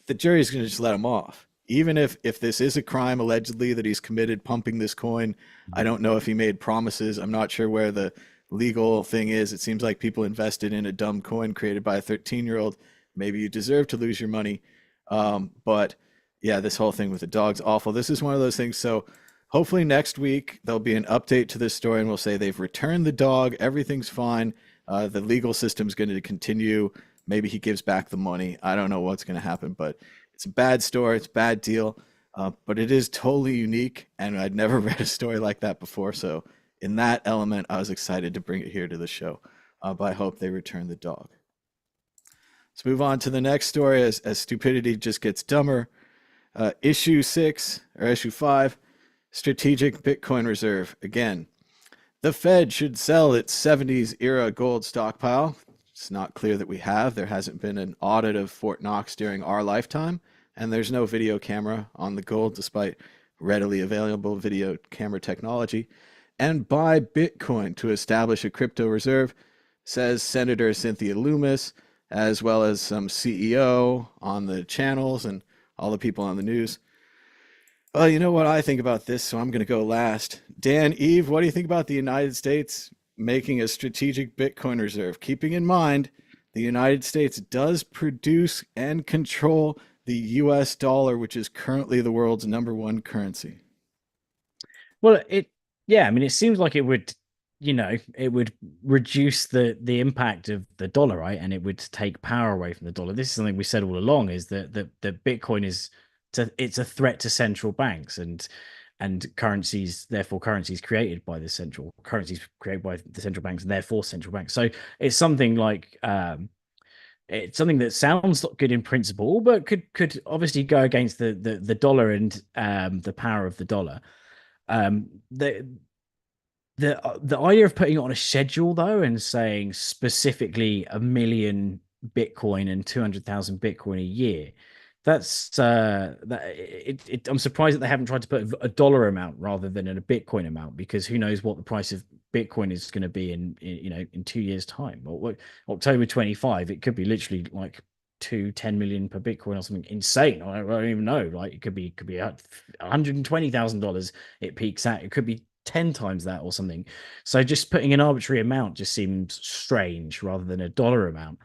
the jury's going to just let him off. Even if this is a crime allegedly that he's committed pumping this coin, I don't know if he made promises. I'm not sure where the legal thing is. It seems like people invested in a dumb coin created by a 13-year-old. Maybe you deserve to lose your money. But yeah, this whole thing with the dog's awful. This is one of those things. So hopefully next week there'll be an update to this story and we'll say they've returned the dog. Everything's fine. The legal system's going to continue. Maybe he gives back the money. I don't know what's going to happen, but it's a bad story. It's a bad deal. But it is totally unique. And I'd never read a story like that before. So in that element, I was excited to bring it here to the show. But I hope they return the dog. Let's move on to the next story as stupidity just gets dumber. Issue 6 or issue 5, strategic Bitcoin reserve. Again, the Fed should sell its 70s era gold stockpile. It's not clear that we have. There hasn't been an audit of Fort Knox during our lifetime, and there's no video camera on the gold despite readily available video camera technology. And buy Bitcoin to establish a crypto reserve, says Senator Cynthia Lummis, as well as some CEO on the channels and all the people on the news. Well, you know what I think about this, so I'm going to go last. Dan, Eve, what do you think about the United States making a strategic Bitcoin reserve? Keeping in mind, the United States does produce and control the US dollar, which is currently the world's #1 currency. Well, I mean, it seems like it would, it would reduce the impact of the dollar, right? And it would take power away from the dollar. This is something we said all along: is that the Bitcoin it's a threat to central banks and currencies, therefore currencies created by the central banks, and therefore central banks. So it's something like it's something that sounds good in principle, but could obviously go against the dollar and the power of the dollar. The idea of putting it on a schedule, though, and saying specifically 1 million Bitcoin and 200,000 Bitcoin a year, I'm surprised that they haven't tried to put a dollar amount rather than a Bitcoin amount, because who knows what the price of Bitcoin is going to be in 2 years' time. Or October 25, it could be literally like 10 million per Bitcoin or something insane. I don't even know. Like it could be $120,000 it peaks at. It could be 10 times that or something. So just putting an arbitrary amount just seems strange rather than a dollar amount.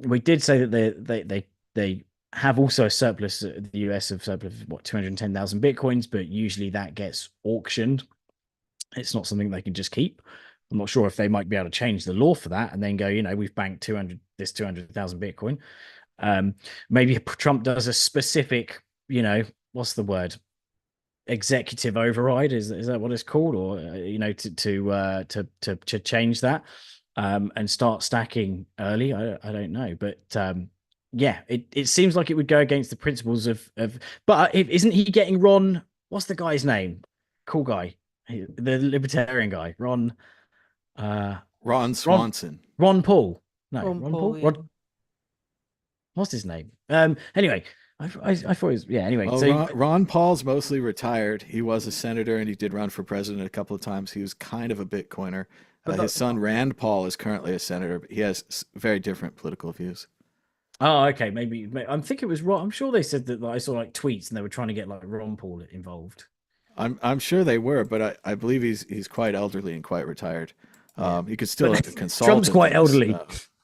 We did say that they have also a surplus, the US of surplus, 210,000 Bitcoins, but usually that gets auctioned. It's not something they can just keep. I'm not sure if they might be able to change the law for that and then go, we've banked 200,000 Bitcoin. Maybe Trump does a specific, what's the word? Executive override, is that what it's called, or to change that and start stacking early. I don't know, but it seems like it would go against the principles of but isn't he getting Ron, what's the guy's name, cool guy the libertarian guy, Ron. Ron Swanson. Ron Paul. No, Ron Ron Paul, Paul. yeah. What's his name? Anyway, I thought it was, yeah. Anyway, Well, so Ron Paul's mostly retired. He was a senator and he did run for president a couple of times. He was kind of a Bitcoiner. but His son Rand Paul is currently a senator, but he has very different political views. oh, okay, maybe I'm thinking it was Ron. I'm sure they said that I saw like tweets and they were trying to get like Ron Paul involved. I'm sure they were, but I believe he's quite elderly and quite retired. He could still But consult. Trump's and quite things. elderly,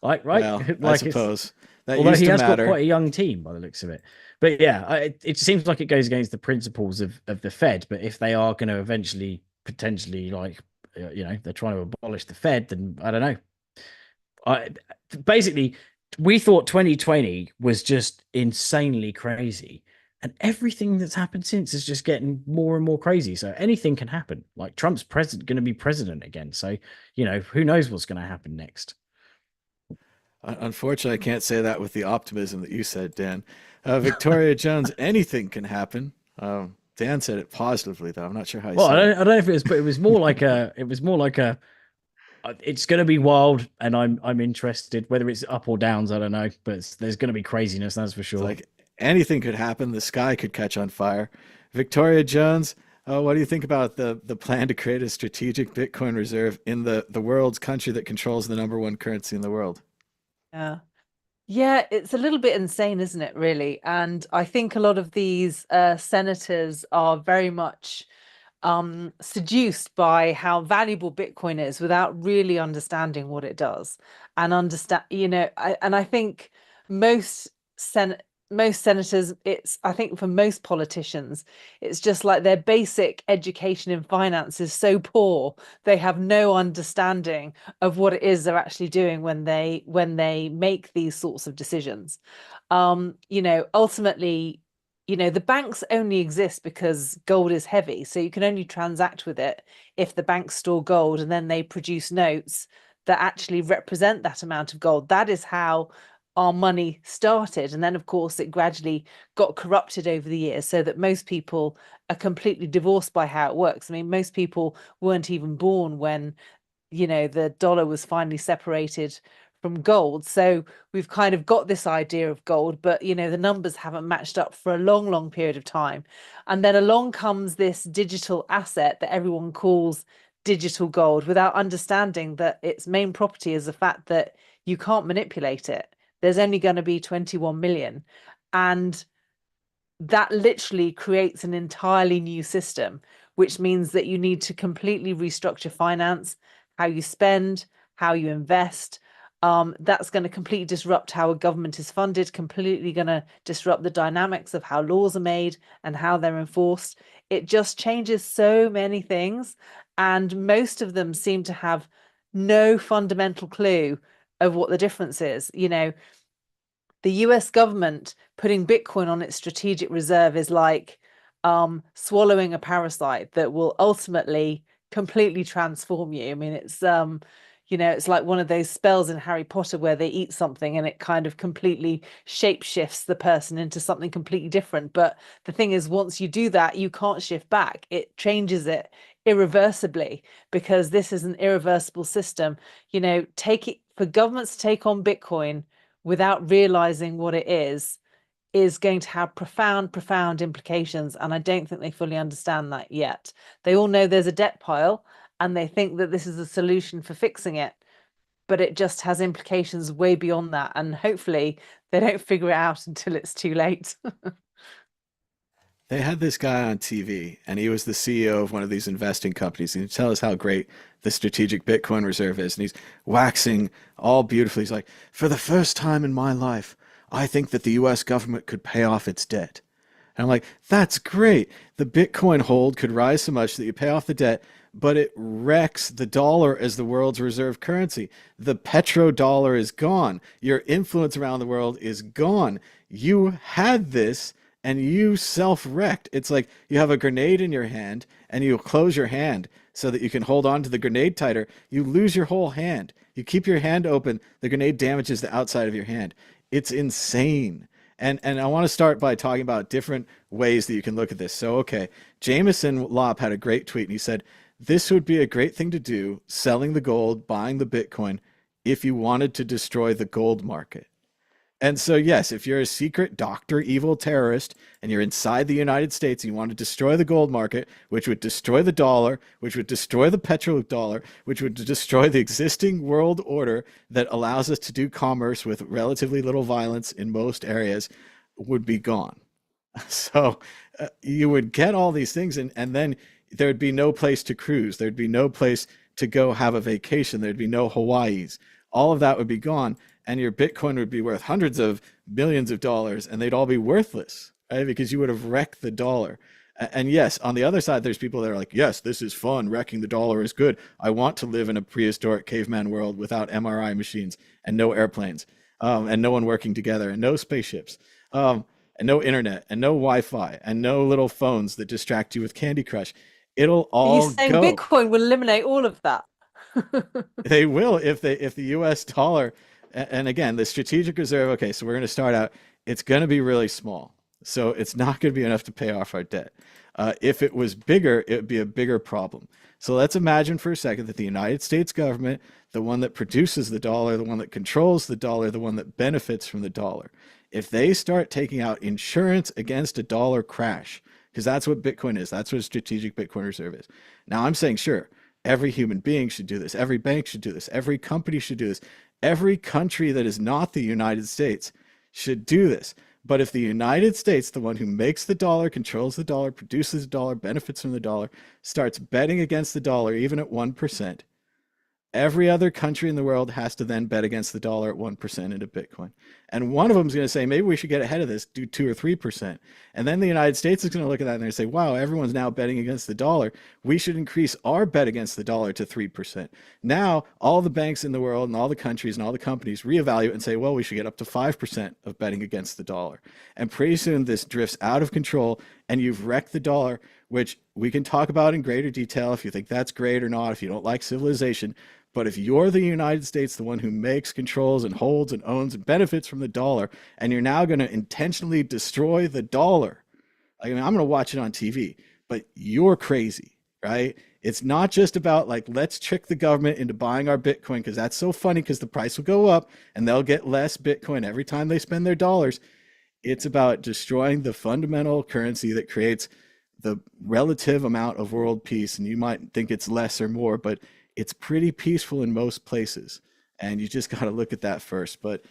right? Well, Like I suppose that although used he to has matter. got quite a young team by the looks of it. But yeah, it seems like it goes against the principles of the Fed. But if they are going to eventually potentially like they're trying to abolish the Fed, then I don't know. Basically, we thought 2020 was just insanely crazy, and everything that's happened since is just getting more and more crazy. So anything can happen. Like Trump's going to be president again. So who knows what's going to happen next. Unfortunately, I can't say that with the optimism that you said, Dan. Victoria Jones, anything can happen. Dan said it positively, though. I'm not sure how he Well, said I don't know if it was, but it was more like it's going to be wild, and I'm interested. Whether it's up or downs, I don't know, but there's going to be craziness, that's for sure. It's like anything could happen. The sky could catch on fire. Victoria Jones, what do you think about the plan to create a strategic Bitcoin reserve in the world's country that controls the #1 currency in the world? Yeah. Yeah, it's a little bit insane, isn't it, really? And I think a lot of these senators are very much seduced by how valuable Bitcoin is without really understanding what it does. And I think most most senators, I think for most politicians, it's just like their basic education in finance is so poor, they have no understanding of what it is they're actually doing when they make these sorts of decisions. Ultimately, the banks only exist because gold is heavy, so you can only transact with it if the banks store gold and then they produce notes that actually represent that amount of gold. That is how our money started, and then of course it gradually got corrupted over the years, so that most people are completely divorced by how it works. I mean, most people weren't even born when the dollar was finally separated from gold. So we've kind of got this idea of gold, but the numbers haven't matched up for a long, long period of time. And then along comes this digital asset that everyone calls digital gold, without understanding that its main property is the fact that you can't manipulate it. There's only going to be 21 million. And that literally creates an entirely new system, which means that you need to completely restructure finance, how you spend, how you invest. That's going to completely disrupt how a government is funded, completely going to disrupt the dynamics of how laws are made and how they're enforced. It just changes so many things, and most of them seem to have no fundamental clue of what the difference is. The US government putting Bitcoin on its strategic reserve is like swallowing a parasite that will ultimately completely transform you. I mean, it's it's like one of those spells in Harry Potter where they eat something and it kind of completely shapeshifts the person into something completely different. But the thing is, once you do that, you can't shift back. It changes it irreversibly, because this is an irreversible system. Take it for governments to take on Bitcoin without realizing what it is going to have profound implications. And I don't think they fully understand that yet. They all know there's a debt pile and they think that this is a solution for fixing it, but it just has implications way beyond that. And hopefully they don't figure it out until it's too late. They had this guy on TV, and he was the CEO of one of these investing companies. And he tell us how great the strategic Bitcoin reserve is. And he's waxing all beautifully. He's like, for the first time in my life, I think that the US government could pay off its debt. And I'm like, that's great. The Bitcoin hold could rise so much that you pay off the debt, but it wrecks the dollar as the world's reserve currency. The petrodollar is gone. Your influence around the world is gone. You had this and you self-wrecked. It's like you have a grenade in your hand and you close your hand so that you can hold on to the grenade tighter. You lose your whole hand. You keep your hand open, the grenade damages the outside of your hand. It's insane. And I want to start by talking about different ways that you can look at this. So, okay, Jameson Lopp had a great tweet, and he said, this would be a great thing to do, selling the gold, buying the Bitcoin, if you wanted to destroy the gold market. And so, yes, if you're a secret doctor, evil terrorist, and you're inside the United States and you want to destroy the gold market, which would destroy the dollar, which would destroy the petrodollar, which would destroy the existing world order that allows us to do commerce with relatively little violence in most areas, would be gone. So you would get all these things, and then there'd be no place to cruise. There'd be no place to go have a vacation. There'd be no Hawaii's. All of that would be gone. And your Bitcoin would be worth hundreds of millions of dollars, and they'd all be worthless, right? Because you would have wrecked the dollar. And yes, on the other side, there's people that are like, yes, this is fun. Wrecking the dollar is good. I want to live in a prehistoric caveman world without MRI machines and no airplanes, and no one working together, and no spaceships, and no internet, and no Wi-Fi, and no little phones that distract you with Candy Crush. It'll all Are you saying go. Bitcoin will eliminate all of that? They will if the US dollar, and again, the strategic reserve, okay, so we're going to start out, it's going to be really small. So it's not going to be enough to pay off our debt. If it was bigger, it would be a bigger problem. So let's imagine for a second that the United States government, the one that produces the dollar, the one that controls the dollar, the one that benefits from the dollar, if they start taking out insurance against a dollar crash, because that's what Bitcoin is, that's what a strategic Bitcoin reserve is. Now I'm saying, sure, every human being should do this. Every bank should do this. Every company should do this. Every country that is not the United States should do this. But if the United States, the one who makes the dollar, controls the dollar, produces the dollar, benefits from the dollar, starts betting against the dollar, even at 1%, every other country in the world has to then bet against the dollar at 1% into Bitcoin. And one of them is going to say, maybe we should get ahead of this, do 2 or 3%. And then the United States is going to look at that and they're going to say, wow, everyone's now betting against the dollar. We should increase our bet against the dollar to 3%. Now, all the banks in the world and all the countries and all the companies reevaluate and say, well, we should get up to 5% of betting against the dollar. And pretty soon this drifts out of control and you've wrecked the dollar, which we can talk about in greater detail if you think that's great or not, if you don't like civilization. But if you're the United States, the one who makes, controls, and holds, and owns, and benefits from the dollar, and you're now going to intentionally destroy the dollar, I mean, I'm going to watch it on TV, but you're crazy, right? It's not just about like, let's trick the government into buying our Bitcoin, because that's so funny because the price will go up and they'll get less Bitcoin every time they spend their dollars. It's about destroying the fundamental currency that creates the relative amount of world peace. And you might think it's less or more, but it's pretty peaceful in most places, and you just got to look at that first. But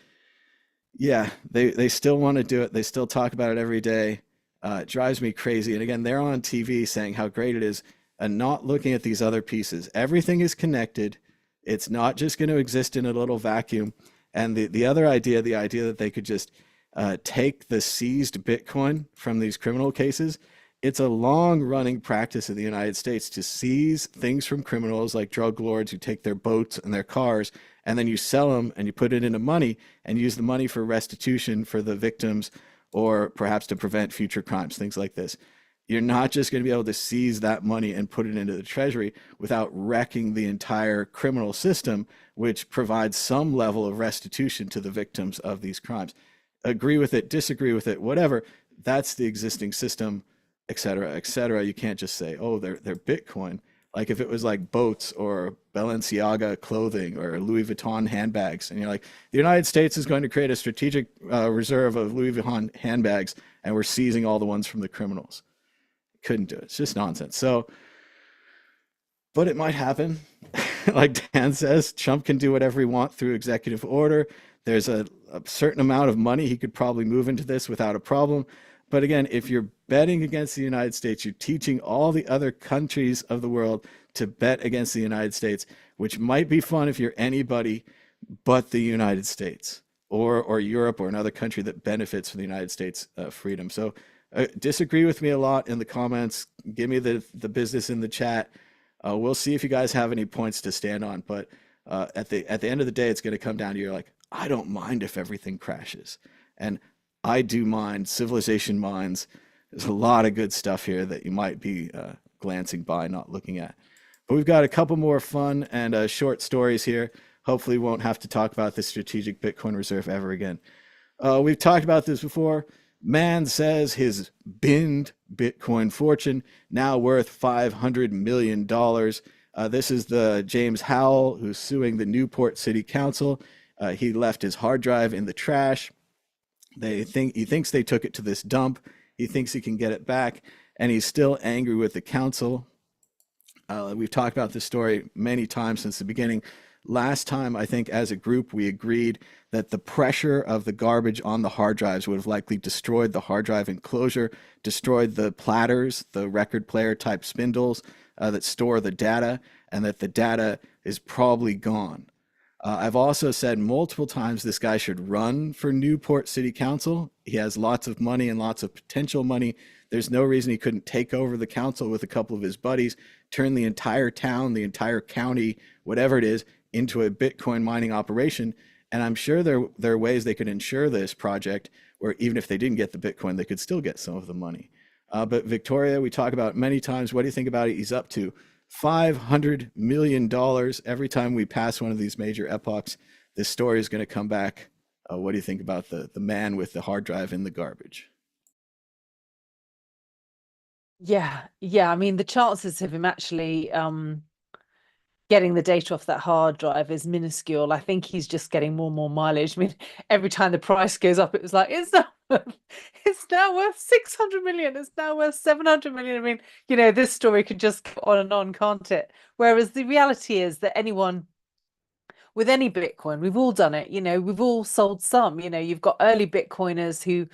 yeah, they still want to do it. They still talk about it every day. It drives me crazy. And again, they're on TV saying how great it is and not looking at these other pieces. Everything is connected. It's not just going to exist in a little vacuum. And the other idea, the idea that they could just take the seized Bitcoin from these criminal cases, it's a long-running practice in the United States to seize things from criminals like drug lords who take their boats and their cars, and then you sell them and you put it into money and use the money for restitution for the victims or perhaps to prevent future crimes, things like this. You're not just going to be able to seize that money and put it into the treasury without wrecking the entire criminal system, which provides some level of restitution to the victims of these crimes. Agree with it, disagree with it, whatever. That's the existing system, et cetera, et cetera. You can't just say, oh, they're Bitcoin. Like if it was like boats or Balenciaga clothing or Louis Vuitton handbags, and you're like, the United States is going to create a strategic reserve of Louis Vuitton handbags, and we're seizing all the ones from the criminals. Couldn't do it. It's just nonsense. So, but it might happen. Like Dan says, Trump can do whatever he wants through executive order. There's a certain amount of money he could probably move into this without a problem. But again, if you're betting against the United States, you're teaching all the other countries of the world to bet against the United States, which might be fun if you're anybody but the United States or Europe or another country that benefits from the United States freedom. So disagree with me a lot in the comments. Give me the business in the chat. We'll see if you guys have any points to stand on. But at the end of the day, it's going to come down to you're like, I don't mind if everything crashes. And I do mind, civilization minds. There's a lot of good stuff here that you might be glancing by, not looking at. But we've got a couple more fun and short stories here. Hopefully we won't have to talk about the strategic Bitcoin reserve ever again. We've talked about this before. Man says his binned Bitcoin fortune now worth $500 million. This is the James Howell who's suing the Newport City Council. He left his hard drive in the trash. He thinks they took it to this dump. He thinks he can get it back, and he's still angry with the council. We've talked about this story many times since the beginning. Last time, I think as a group, we agreed that the pressure of the garbage on the hard drives would have likely destroyed the hard drive enclosure, destroyed the platters, the record player type spindles that store the data, and that the data is probably gone. I've also said multiple times this guy should run for Newport City Council. He has lots of money and lots of potential money. There's no reason he couldn't take over the council with a couple of his buddies, turn the entire town, the entire county, whatever it is, into a Bitcoin mining operation. And I'm sure there are ways they could insure this project where even if they didn't get the Bitcoin, they could still get some of the money. But Victoria, we talk about many times. What do you think about it? He's up to $500 million every time we pass one of these major epochs. This story is going to come back. What do you think about the man with the hard drive in the garbage? Yeah. I mean, the chances of him actually getting the data off that hard drive is minuscule. I think he's just getting more and more mileage. I mean, every time the price goes up, it was like, it's now worth 600 million. It's now worth 700 million. I mean, this story could just go on and on, can't it? Whereas the reality is that anyone with any Bitcoin, we've all done it. We've all sold some. You've got early Bitcoiners who,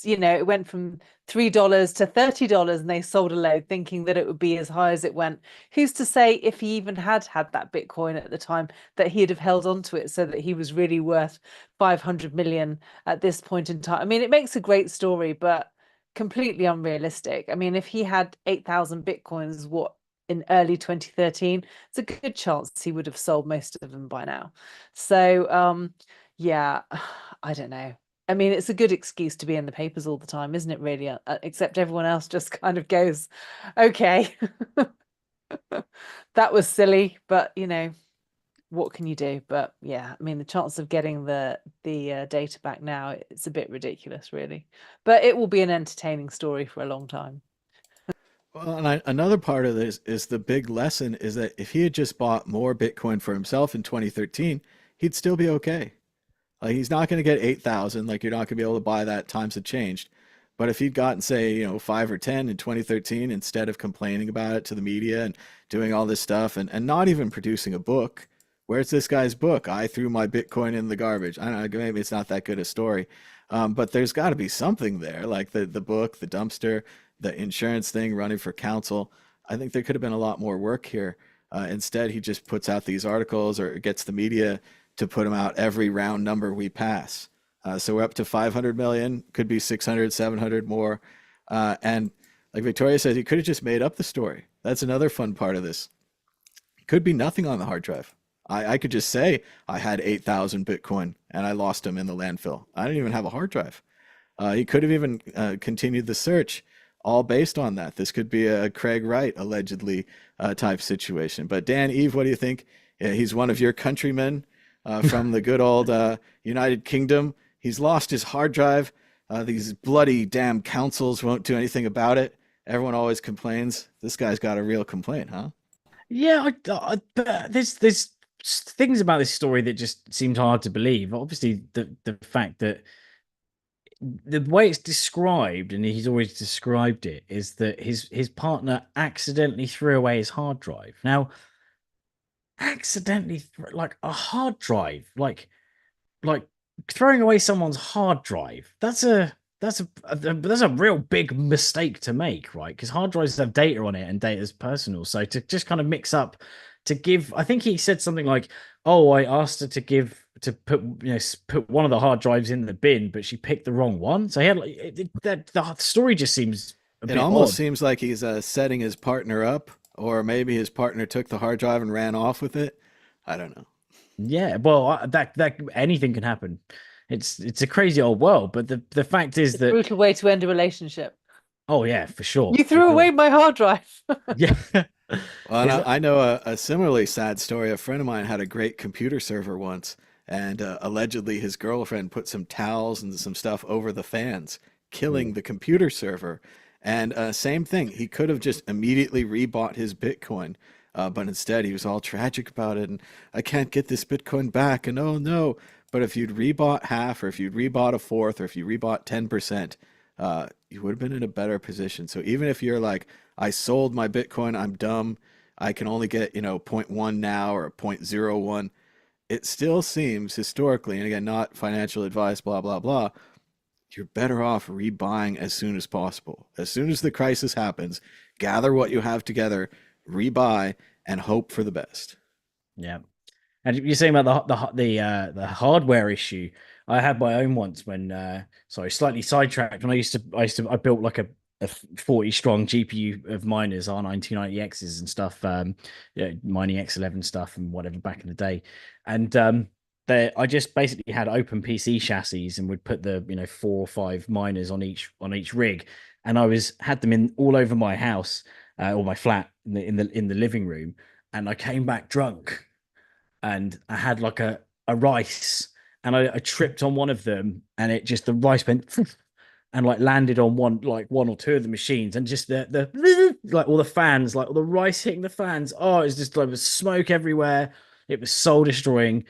it went from $3 to $30 and they sold a load thinking that it would be as high as it went. Who's to say if he even had that Bitcoin at the time that he'd have held on to it so that he was really worth 500 million at this point in time? I mean, it makes a great story, but completely unrealistic. I mean, if he had 8,000 Bitcoins, in early 2013, it's a good chance he would have sold most of them by now. So yeah, I don't know. I mean, it's a good excuse to be in the papers all the time, isn't it, really? Except everyone else just kind of goes, okay, that was silly, but what can you do? But yeah, I mean, the chance of getting the data back now, it's a bit ridiculous, really. But it will be an entertaining story for a long time. Well, and another part of this is the big lesson is that if he had just bought more Bitcoin for himself in 2013, he'd still be okay. Like he's not going to get 8,000. Like you're not going to be able to buy that. Times have changed. But if he'd gotten, say, 5 or 10 in 2013, instead of complaining about it to the media and doing all this stuff and not even producing a book, where's this guy's book? I threw my Bitcoin in the garbage. I don't know, maybe it's not that good a story. But there's got to be something there, like the book, the dumpster, the insurance thing, running for council. I think there could have been a lot more work here. Instead, he just puts out these articles or gets the media to put them out every round number we pass. So we're up to 500 million, could be 600, 700 more. And like Victoria says, he could have just made up the story. That's another fun part of this. Could be nothing on the hard drive. I could just say I had 8,000 Bitcoin and I lost them in the landfill. I didn't even have a hard drive. He could have even continued the search all based on that. This could be a Craig Wright allegedly type situation. But Dan, Eve, what do you think? He's one of your countrymen from the good old United Kingdom. He's lost his hard drive. These bloody damn councils won't do anything about it. Everyone always complains. This guy's got a real complaint, huh? Yeah, there's things about this story that just seemed hard to believe. Obviously, the fact that the way it's described, and he's always described it, is that his partner accidentally threw away his hard drive. Now, accidentally, like a hard drive, like throwing away someone's hard drive. That's a real big mistake to make, right? Because hard drives have data on it, and data is personal. So to just kind of mix up, to give, I think he said something like, "Oh, I asked her to put one of the hard drives in the bin, but she picked the wrong one." So he had the story just seems a bit almost odd. Seems like he's setting his partner up, or maybe his partner took the hard drive and ran off with it. I don't know. Yeah, well, that anything can happen. It's a crazy old world, but the fact is that Brutal way to end a relationship. Oh yeah, for sure. You threw away my hard drive. Yeah. Well, I know a similarly sad story. A friend of mine had a great computer server once, and allegedly his girlfriend put some towels and some stuff over the fans killing the computer server. And same thing, he could have just immediately rebought his Bitcoin, but instead he was all tragic about it. And I can't get this Bitcoin back. And oh no. But if you'd rebought half, or if you'd rebought a fourth, or if you rebought 10%, you would have been in a better position. So even if you're like, I sold my Bitcoin, I'm dumb, I can only get, you know, zero point 0.1 now or 0.01, it still seems historically, and again, not financial advice, blah, blah, blah, you're better off rebuying as soon as possible. As soon as the crisis happens, gather what you have together, rebuy, and hope for the best. Yeah. And you're saying about the hardware issue. I had my own once when sorry, slightly sidetracked. When I built like a 40 strong GPU of miners, R9 290Xs and stuff, yeah, mining X11 stuff and whatever back in the day. And I just basically had open PC chassis and would put the 4 or 5 miners on each rig, and had them in all over my house or my flat in the living room, and I came back drunk. And I had like a rice, and I tripped on one of them, and the rice went and like landed on one or two of the machines, and just the like all the fans, like all the rice hitting the fans. Oh, it's just like smoke everywhere. It was soul destroying.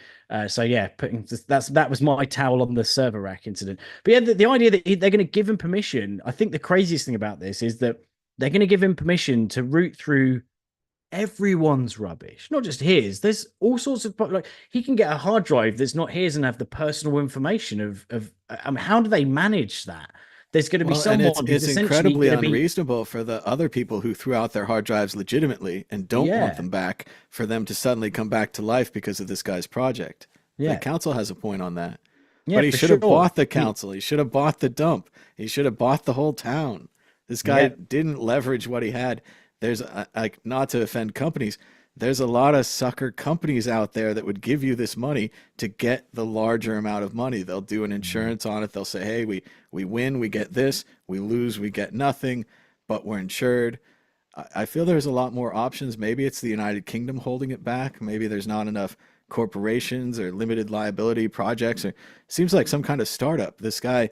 So yeah, that was my towel on the server rack incident. But yeah, the idea that they're going to give him permission. I think the craziest thing about this is that they're going to give him permission to root through everyone's rubbish, not just his. There's all sorts of, like, he can get a hard drive that's not his and have the personal information of I mean, how do they manage that? There's going to be someone and it's incredibly unreasonable for the other people who threw out their hard drives legitimately and don't want them back, for them to suddenly come back to life because of this guy's project. The council has a point on that. But he should have bought the council. He should have bought the dump. He should have bought the whole town. This guy didn't leverage what he had. There's like, not to offend companies, there's a lot of sucker companies out there that would give you this money to get the larger amount of money. They'll do an insurance on it. They'll say, hey, we win, we get this. We lose, we get nothing, but we're insured. I feel there's a lot more options. Maybe it's the United Kingdom holding it back. Maybe there's not enough corporations or limited liability projects. Or seems like some kind of startup. This guy,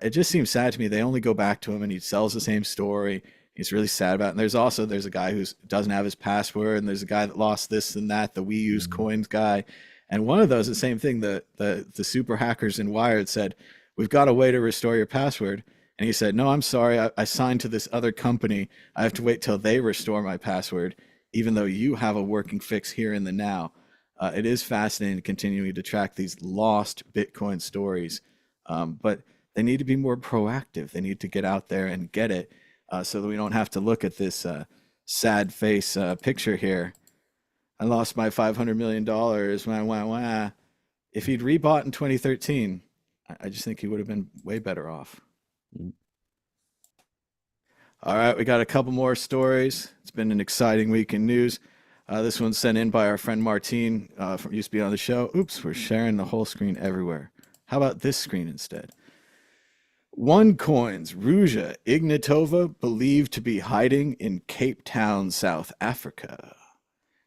it just seems sad to me. They only go back to him and he sells the same story. He's really sad about it. And there's a guy who doesn't have his password, and there's a guy that lost this and that, the We Use Coins guy. And one of those, the same thing, the super hackers in Wired said, we've got a way to restore your password. And he said, no, I'm sorry, I signed to this other company. I have to wait till they restore my password, even though you have a working fix here in the now. It is fascinating continuing to track these lost Bitcoin stories. But they need to be more proactive. They need to get out there and get it. So that we don't have to look at this sad face picture here. I lost my $500 million. Wah, wah, wah. If he'd rebought in 2013, I just think he would have been way better off. All right, we got a couple more stories. It's been an exciting week in news. This one's sent in by our friend Martine, from used to be on the show. Oops, we're sharing the whole screen everywhere. How about this screen instead? OneCoin's Ruja Ignatova believed to be hiding in Cape Town, South Africa.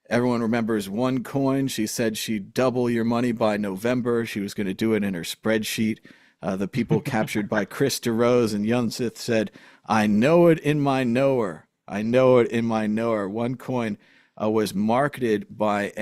Everyone remembers OneCoin. She said she'd double your money by November. She was going to do it in her spreadsheet. The people captured by Chris DeRose and Yunsith said, I know it in my knower. I know it in my knower. OneCoin was marketed by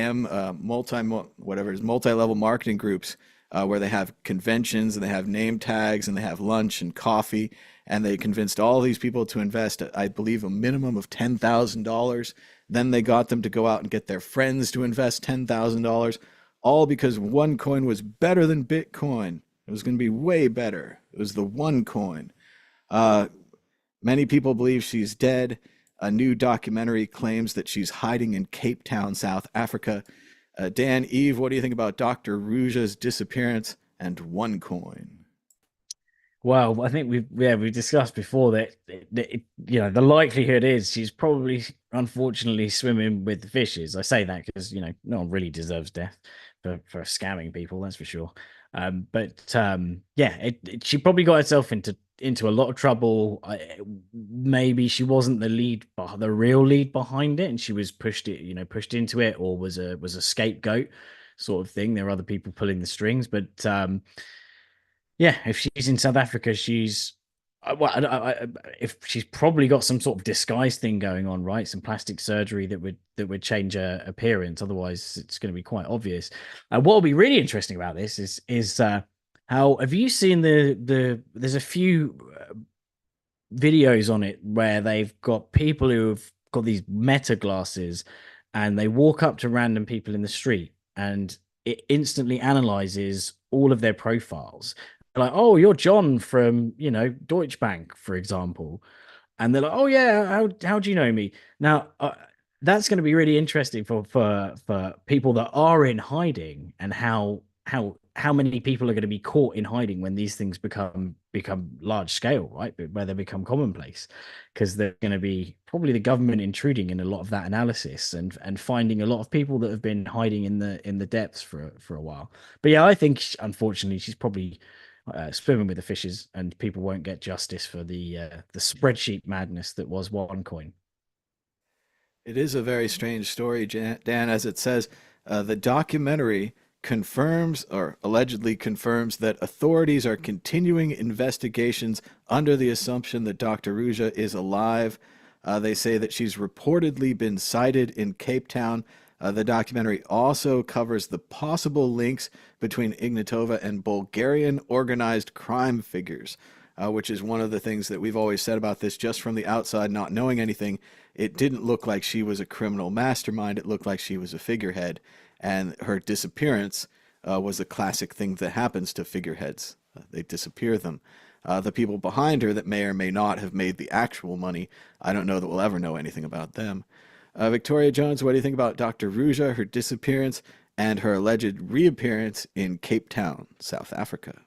multi-level marketing groups, where they have conventions and they have name tags and they have lunch and coffee, and they convinced all these people to invest, I believe, a minimum of $10,000. Then they got them to go out and get their friends to invest $10,000, all because OneCoin was better than Bitcoin. It was going to be way better. It was the OneCoin. Many people believe she's dead. A new documentary claims that she's hiding in Cape Town, South Africa. Dan, Eve, what do you think about Dr. Ruja's disappearance and OneCoin? Well, I think we've discussed before that the likelihood is she's probably, unfortunately, swimming with the fishes. I say that because no one really deserves death for scamming people, that's for sure. She probably got herself into a lot of trouble. Maybe she wasn't the real lead behind it, and she was pushed into it, or was a scapegoat sort of thing. There are other people pulling the strings, but if she's in South Africa, she's if she's probably got some sort of disguise thing going on, right? Some plastic surgery that would change her appearance. Otherwise, it's going to be quite obvious. What will be really interesting about this is how have you seen there's a few videos on it where they've got people who have got these meta glasses and they walk up to random people in the street and it instantly analyzes all of their profiles. Like, oh, you're John from, Deutsche Bank, for example. And they're like, oh yeah, how do you know me? Now, that's going to be really interesting for people that are in hiding, and how many people are going to be caught in hiding when these things become large scale, right? Where they become commonplace, because they're going to be probably the government intruding in a lot of that analysis and finding a lot of people that have been hiding in the depths for a while. But yeah, I think unfortunately she's probably swimming with the fishes, and people won't get justice for the spreadsheet madness that was OneCoin. It is a very strange story, Dan, as it says, the documentary confirms or allegedly confirms that authorities are continuing investigations under the assumption that Dr. Ruja is alive. They say that she's reportedly been sighted in Cape Town. The documentary also covers the possible links between Ignatova and Bulgarian organized crime figures, which is one of the things that we've always said about this just from the outside, not knowing anything. It didn't look like she was a criminal mastermind. It looked like she was a figurehead. And her disappearance was a classic thing that happens to figureheads. They disappear them. The people behind her that may or may not have made the actual money, I don't know that we'll ever know anything about them. Victoria Jones, what do you think about Dr. Ruja, her disappearance, and her alleged reappearance in Cape Town, South Africa?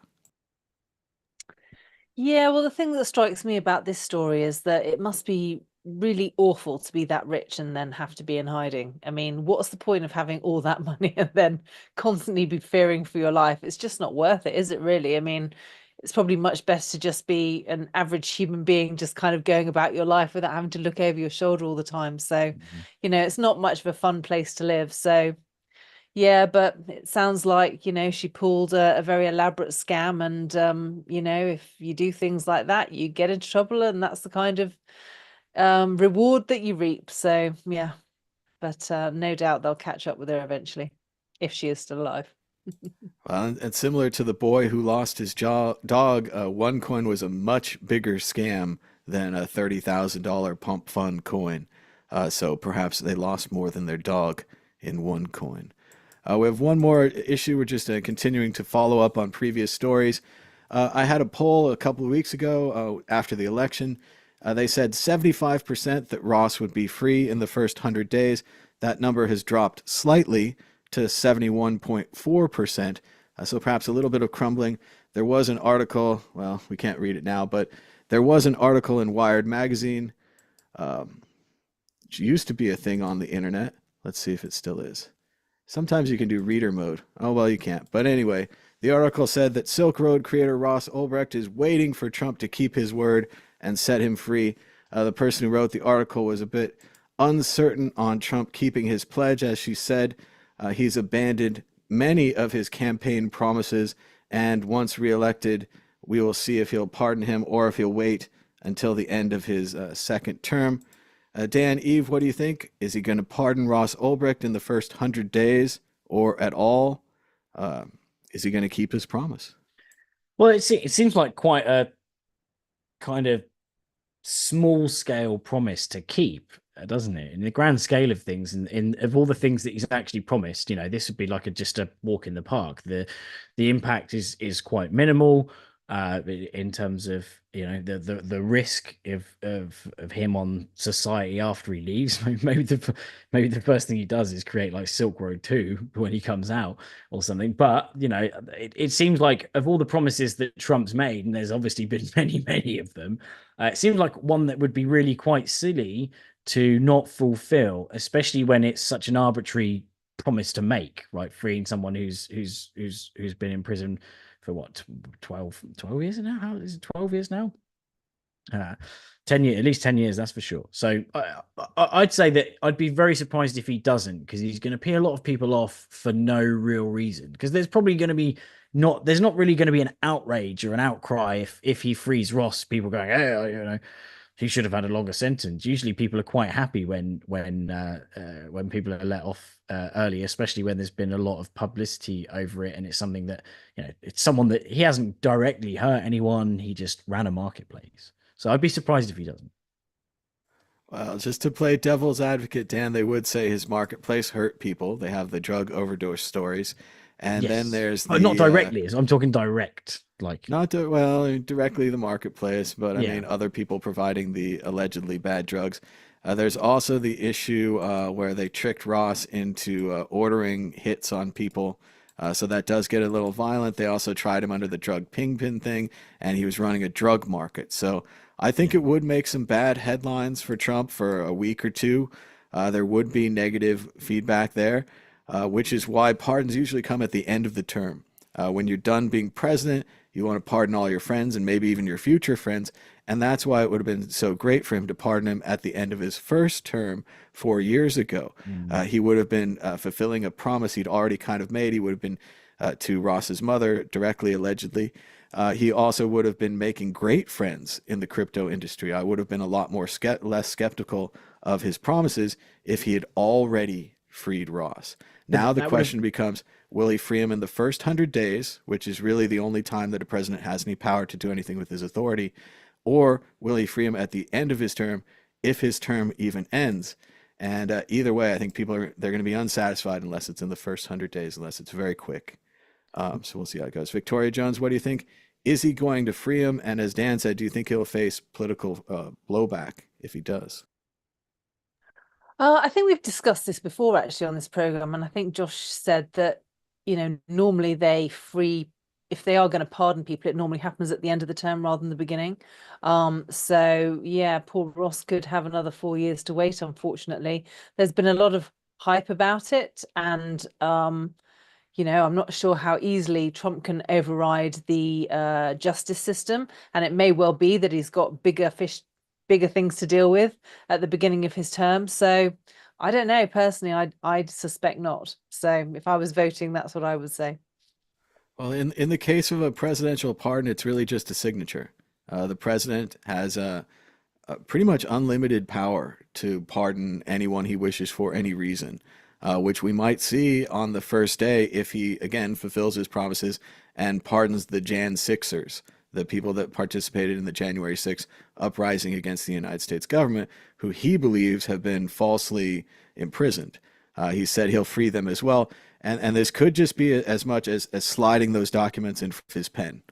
Yeah, well, the thing that strikes me about this story is that it must be really awful to be that rich and then have to be in hiding. I mean, what's the point of having all that money and then constantly be fearing for your life? It's just not worth it, is it really? I mean, it's probably much better to just be an average human being, just kind of going about your life without having to look over your shoulder all the time. So, it's not much of a fun place to live. So, yeah, but it sounds like, she pulled a very elaborate scam. And, if you do things like that, you get into trouble. And that's the kind of reward that you reap. So, yeah, but no doubt they'll catch up with her eventually, if she is still alive. Well, and similar to the boy who lost his dog, OneCoin was a much bigger scam than a $30,000 pump fund coin. So perhaps they lost more than their dog in OneCoin. We have one more issue. We're just continuing to follow up on previous stories. I had a poll a couple of weeks ago after the election. They said 75% that Ross would be free in the first 100 days. That number has dropped slightly to 71.4%. So perhaps a little bit of crumbling. There was an article, well, we can't read it now, but there was an article in Wired magazine. It used to be a thing on the internet. Let's see if it still is. Sometimes you can do reader mode. Oh, well, you can't. But anyway, the article said that Silk Road creator Ross Ulbricht is waiting for Trump to keep his word and set him free. The person who wrote the article was a bit uncertain on Trump keeping his pledge. As she said, he's abandoned many of his campaign promises, and once reelected, we will see if he'll pardon him or if he'll wait until the end of his second term. Dan, Eve, what do you think? Is he going to pardon Ross Ulbricht in the first 100 days or at all? Is he going to keep his promise? Well, it seems like quite a kind of small scale promise to keep, doesn't it? In the grand scale of things, and of all the things that he's actually promised, this would be like just a walk in the park. The impact is quite minimal in terms of the risk of him on society after he leaves. Maybe the first thing he does is create like Silk Road 2 when he comes out or something. But it seems like of all the promises that Trump's made, and there's obviously been many of them, it seems like one that would be really quite silly to not fulfill, especially when it's such an arbitrary promise to make, right? Freeing someone who's been in prison for what, 12 years now? How is it 12 years now? 10 years, at least 10 years, that's for sure. So I'd say that I'd be very surprised if he doesn't, because he's going to pay a lot of people off for no real reason, because there's probably going to be there's not really going to be an outrage or an outcry if he frees Ross. People going, hey, he should have had a longer sentence. Usually, people are quite happy when people are let off early, especially when there's been a lot of publicity over it, and it's something that it's someone that he hasn't directly hurt anyone. He just ran a marketplace. So I'd be surprised if he doesn't. Well, just to play devil's advocate, Dan, they would say his marketplace hurt people. They have the drug overdose stories. And then Yes, there's but not the directly. I'm talking direct, like well, directly the marketplace, but I yeah. mean other people providing the allegedly bad drugs. There's also the issue where they tricked Ross into ordering hits on people. So that does get a little violent. They also tried him under the drug pingpin thing, and he was running a drug market. So I think it would make some bad headlines for Trump for a week or two. There would be negative feedback there, which is why pardons usually come at the end of the term. When you're done being president, you want to pardon all your friends and maybe even your future friends. And that's why it would have been so great for him to pardon him at the end of his first term 4 years ago. He would have been fulfilling a promise he'd already kind of made. He would have been to Ross's mother directly, allegedly. He also would have been making great friends in the crypto industry. I would have been a lot more less skeptical of his promises if he had already freed Ross. Now the question becomes, will he free him in the first 100 days, which is really the only time that a president has any power to do anything with his authority, or will he free him at the end of his term, if his term even ends? And either way, I think they're going to be unsatisfied unless it's in the first 100 days, unless it's very quick. So we'll see how it goes. Victoria Jones, what do you think? Is he going to free him? And as Dan said, do you think he'll face political blowback if he does? I think we've discussed this before actually on this program, and I think Josh said that normally if they are going to pardon people, it normally happens at the end of the term rather than the beginning. So yeah, poor Ross could have another 4 years to wait. Unfortunately, there's been a lot of hype about it, and I'm not sure how easily Trump can override the justice system, and it may well be that he's got bigger things to deal with at the beginning of his term. So I don't know. Personally, I'd suspect not. So if I was voting, that's what I would say. Well, in the case of a presidential pardon, it's really just a signature. The president has pretty much unlimited power to pardon anyone he wishes for any reason, which we might see on the first day if he, again, fulfills his promises and pardons the Jan Sixers, the people that participated in the January 6th uprising against the United States government, who he believes have been falsely imprisoned. He said he'll free them as well. And this could just be as much as sliding those documents in his pen.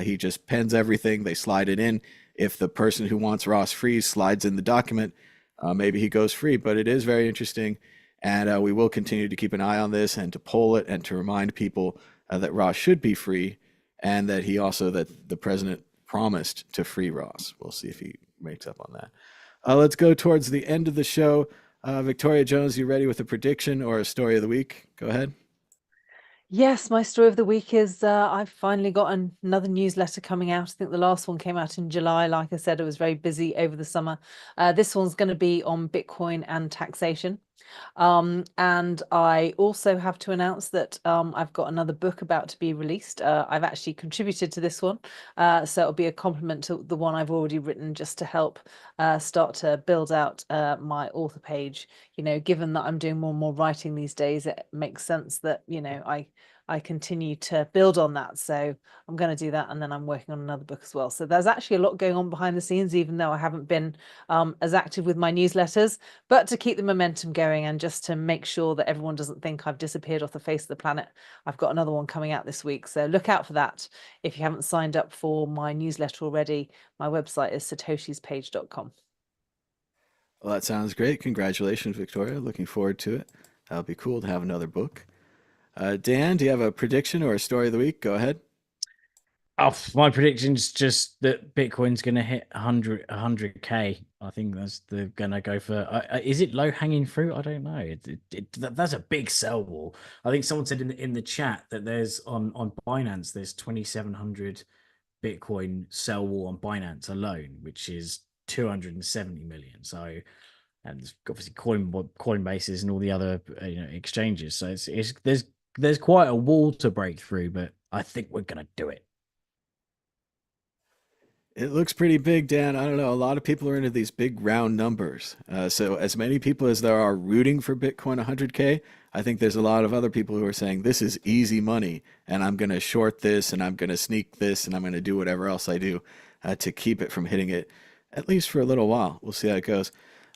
He just pens everything, they slide it in. If the person who wants Ross free slides in the document, maybe he goes free. But it is very interesting. And we will continue to keep an eye on this and to poll it and to remind people that Ross should be free, and that the president promised to free Ross. We'll see if he makes up on that. Let's go towards the end of the show. Victoria Jones, you ready with a prediction or a story of the week? Go ahead. Yes, my story of the week is I've finally got another newsletter coming out. I think the last one came out in July. Like I said, it was very busy over the summer. This one's going to be on Bitcoin and taxation. And I also have to announce that I've got another book about to be released. I've actually contributed to this one, so it'll be a complement to the one I've already written, just to help start to build out my author page. Given that I'm doing more and more writing these days, it makes sense that I continue to build on that. So I'm going to do that, and then I'm working on another book as well. So there's actually a lot going on behind the scenes, even though I haven't been as active with my newsletters. But to keep the momentum going and just to make sure that everyone doesn't think I've disappeared off the face of the planet, I've got another one coming out this week. So look out for that. If you haven't signed up for my newsletter already, my website is satoshispage.com. Well, that sounds great. Congratulations, Victoria. Looking forward to it. That'll be cool to have another book. Dan, do you have a prediction or a story of the week? Go ahead. Oh, my prediction's just that Bitcoin's going to hit 100K. I think they're going to go for. Is it low hanging fruit? I don't know. That's a big sell wall. I think someone said in the chat that there's on Binance there's 2,700 Bitcoin sell wall on Binance alone, which is 270 million. So, and there's obviously Coinbases and all the other exchanges. So there's quite a wall to break through, but I think we're going to do it. It looks pretty big, Dan. I don't know. A lot of people are into these big round numbers. So as many people as there are rooting for Bitcoin 100K, I think there's a lot of other people who are saying this is easy money and I'm going to short this and I'm going to sneak this and I'm going to do whatever else I do to keep it from hitting it, at least for a little while. We'll see how it goes.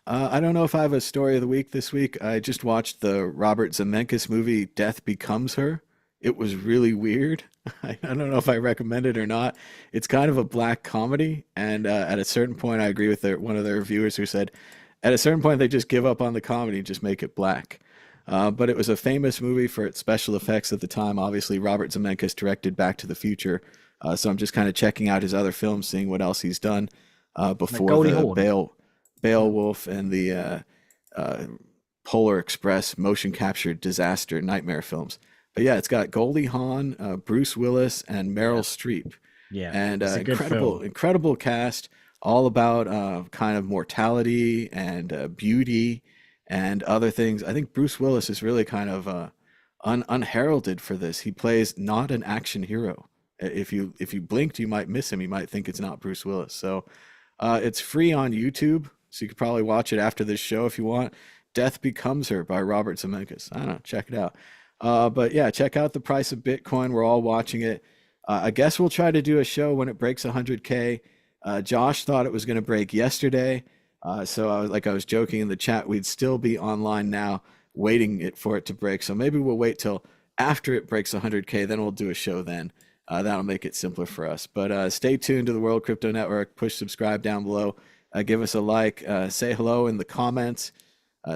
I don't know if I have a story of the week this week. I just watched the Robert Zemeckis movie Death Becomes Her. It was really weird. I don't know if I recommend it or not. It's kind of a black comedy, and at a certain point, I agree with one of the reviewers who said, at a certain point, they just give up on the comedy and just make it black. But it was a famous movie for its special effects at the time. Obviously, Robert Zemeckis directed Back to the Future, so I'm just kind of checking out his other films, seeing what else he's done before Goldie the Hawn. Beowulf and the Polar Express motion capture disaster nightmare films. But yeah, it's got Goldie Hawn, Bruce Willis, and Meryl Streep, Yeah, and it's a good film. incredible cast, all about kind of mortality and beauty and other things. I think Bruce Willis is really kind of unheralded for this. He plays not an action hero. If you blinked, you might miss him. You might think it's not Bruce Willis. So it's free on YouTube, so you could probably watch it after this show if you want. Death Becomes Her by Robert Zemeckis. I don't know, check it out. But yeah, check out the price of Bitcoin. We're all watching it. I guess we'll try to do a show when it breaks 100K. Josh thought it was going to break yesterday. So I was joking in the chat, we'd still be online now waiting for it to break. So maybe we'll wait till after it breaks 100K, then we'll do a show then. That'll make it simpler for us. But stay tuned to the World Crypto Network. Push subscribe down below. Give us a like. Say hello in the comments.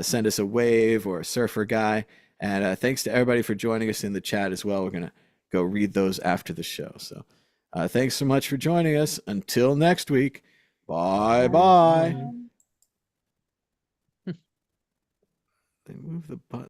Send us a wave or a surfer guy. And thanks to everybody for joining us in the chat as well. We're going to go read those after the show. So thanks so much for joining us. Until next week, bye-bye. They move the button.